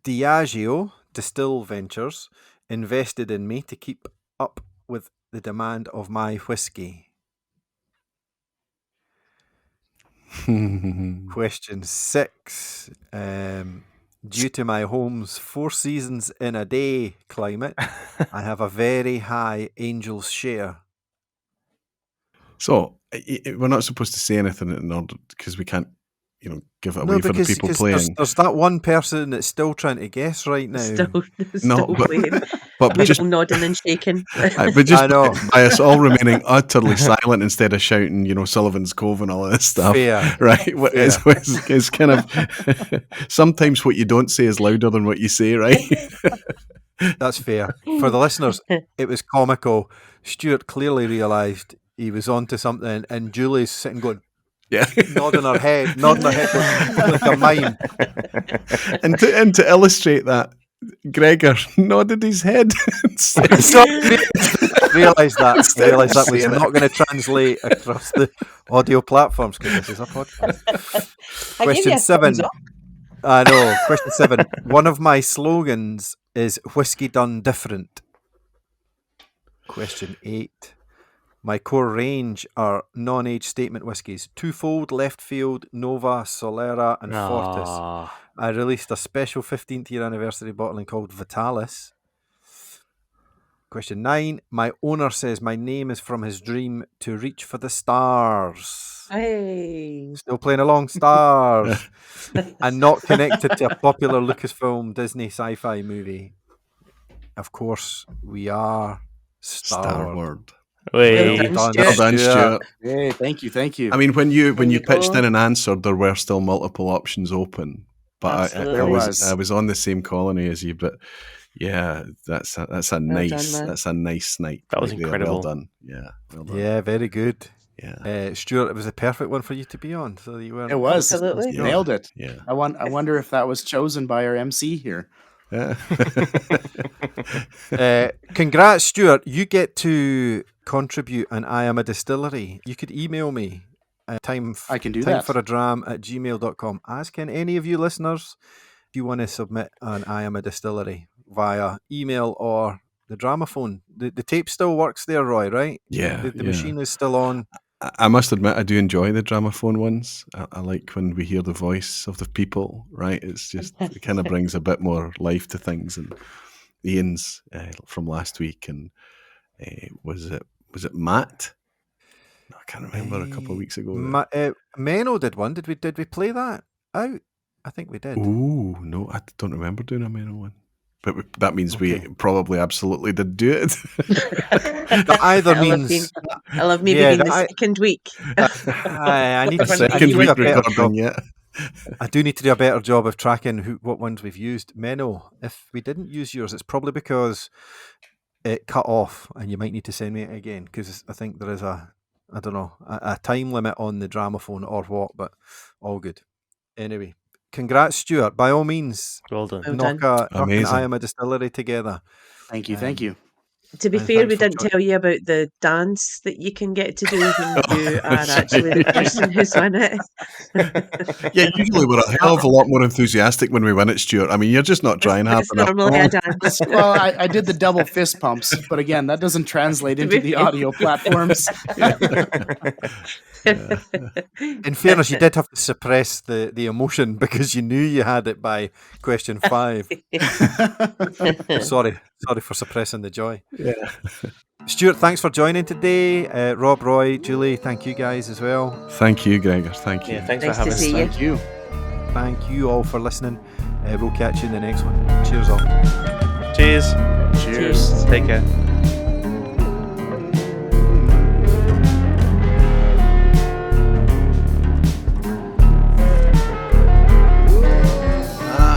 Diageo Distill Ventures invested in me to keep up with the demand of my whiskey. Question 6. Due to my home's 4 seasons in a day climate, I have a very high Angel's share. So we're not supposed to say anything in order because we can't give it No, away for the because people playing. there's that one person that's still trying to guess right now. Still playing. But We're just all nodding and shaking. but just I know. by us all remaining utterly silent instead of shouting, Sullivan's Cove and all of this stuff. Fair. Right? Fair. It's kind of sometimes what you don't say is louder than what you say, right? That's fair. For the listeners, it was comical. Stuart clearly realised he was onto something, and Julie's sitting going, Yeah. nodding her head going, like a mime. And to illustrate that, Gregor nodded his head. Realised that was saying not going to translate across the audio platforms because this is a podcast. I gave you Question a 7. thumbs up. I know. Question 7. One of my slogans is whiskey done different. Question 8. My core range are non-age statement whiskies: Twofold, Left Field, Nova, Solera and Fortis. I released a special 15th year anniversary bottling called Vitalis. Question 9. My owner says my name is from his dream to reach for the stars. Hey. Still playing along, stars. And not connected to a popular Lucasfilm Disney sci-fi movie. Of course, we are Starward. Wait. Well Well done, Stuart. Hey, thank you. I mean, when you you pitched go. in and answered, there were still multiple options open. But Absolutely. I was on the same colony as you. But yeah, that's a nice done, man. that's a nice night. That was right there. incredible. Well done. Yeah, well done. Yeah, very good. Yeah. Stuart, it was a perfect one for you to be on. So you were. It was. Absolutely. Yeah. Nailed it. Yeah. I wonder if that was chosen by our MC here. Yeah. Congrats, Stuart. You get to contribute an I Am A Distillery. You could email me. I can do time that. for a dram at gmail.com. As can any of you listeners, if you want to submit an I Am A Distillery via email or the Dramaphone. The tape still works there, Roy, right? Yeah. The machine is still on. I must admit, I do enjoy the Dramaphone ones. I like when we hear the voice of the people, right? It's just, it kind of brings a bit more life to things. And Ian's from last week, and was it Matt? No, I can't remember, a couple of weeks ago. Menno did one. Did we play that out? I think we did. Ooh, no, I don't remember doing a Menno one. But that means we probably absolutely did do it. That either means... I'll have maybe been the second week. I need to Second do week a better recording, job. yeah. I do need to do a better job of tracking what ones we've used. Menno, if we didn't use yours, it's probably because it cut off, and you might need to send me it again, because I think there is a time limit on the Dramaphone or what, but all good. Anyway, congrats, Stuart. By all means, Well done. knock an Amazing. I Am A Distillery together. Thank you. To be And fair, thanks we for didn't tell you about the dance that you can get to do when you are actually the person who's won it. Yeah, usually we're a hell of a lot more enthusiastic when we win it, Stuart. I mean, you're just not trying hard It's enough. normally a dance. Well, I did the double fist pumps, but again, that doesn't translate into the audio platforms. In fairness, you did have to suppress the emotion because you knew you had it by question 5. Sorry for suppressing the joy. Yeah. Stuart, thanks for joining today. Rob, Roy, Julie, thank you guys as well. Thank you, Gregor. Thank you. Yeah, thanks Nice for to having us. see you. Thank you. Thank you all for listening. We'll catch you in the next one. Cheers all. Cheers. Cheers. Take care.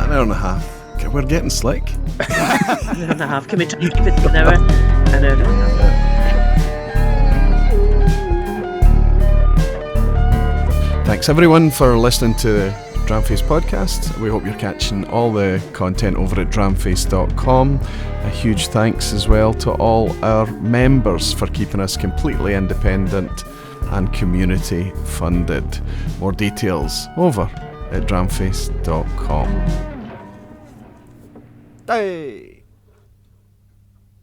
An hour and a half. Okay, we're getting slick. An hour and a half. Can we try and keep it to an hour? An hour and a half. Thanks everyone for listening to the Dramface podcast. We hope you're catching all the content over at dramface.com. A huge thanks as well to all our members for keeping us completely independent and community funded. More details over at dramface.com. Hey!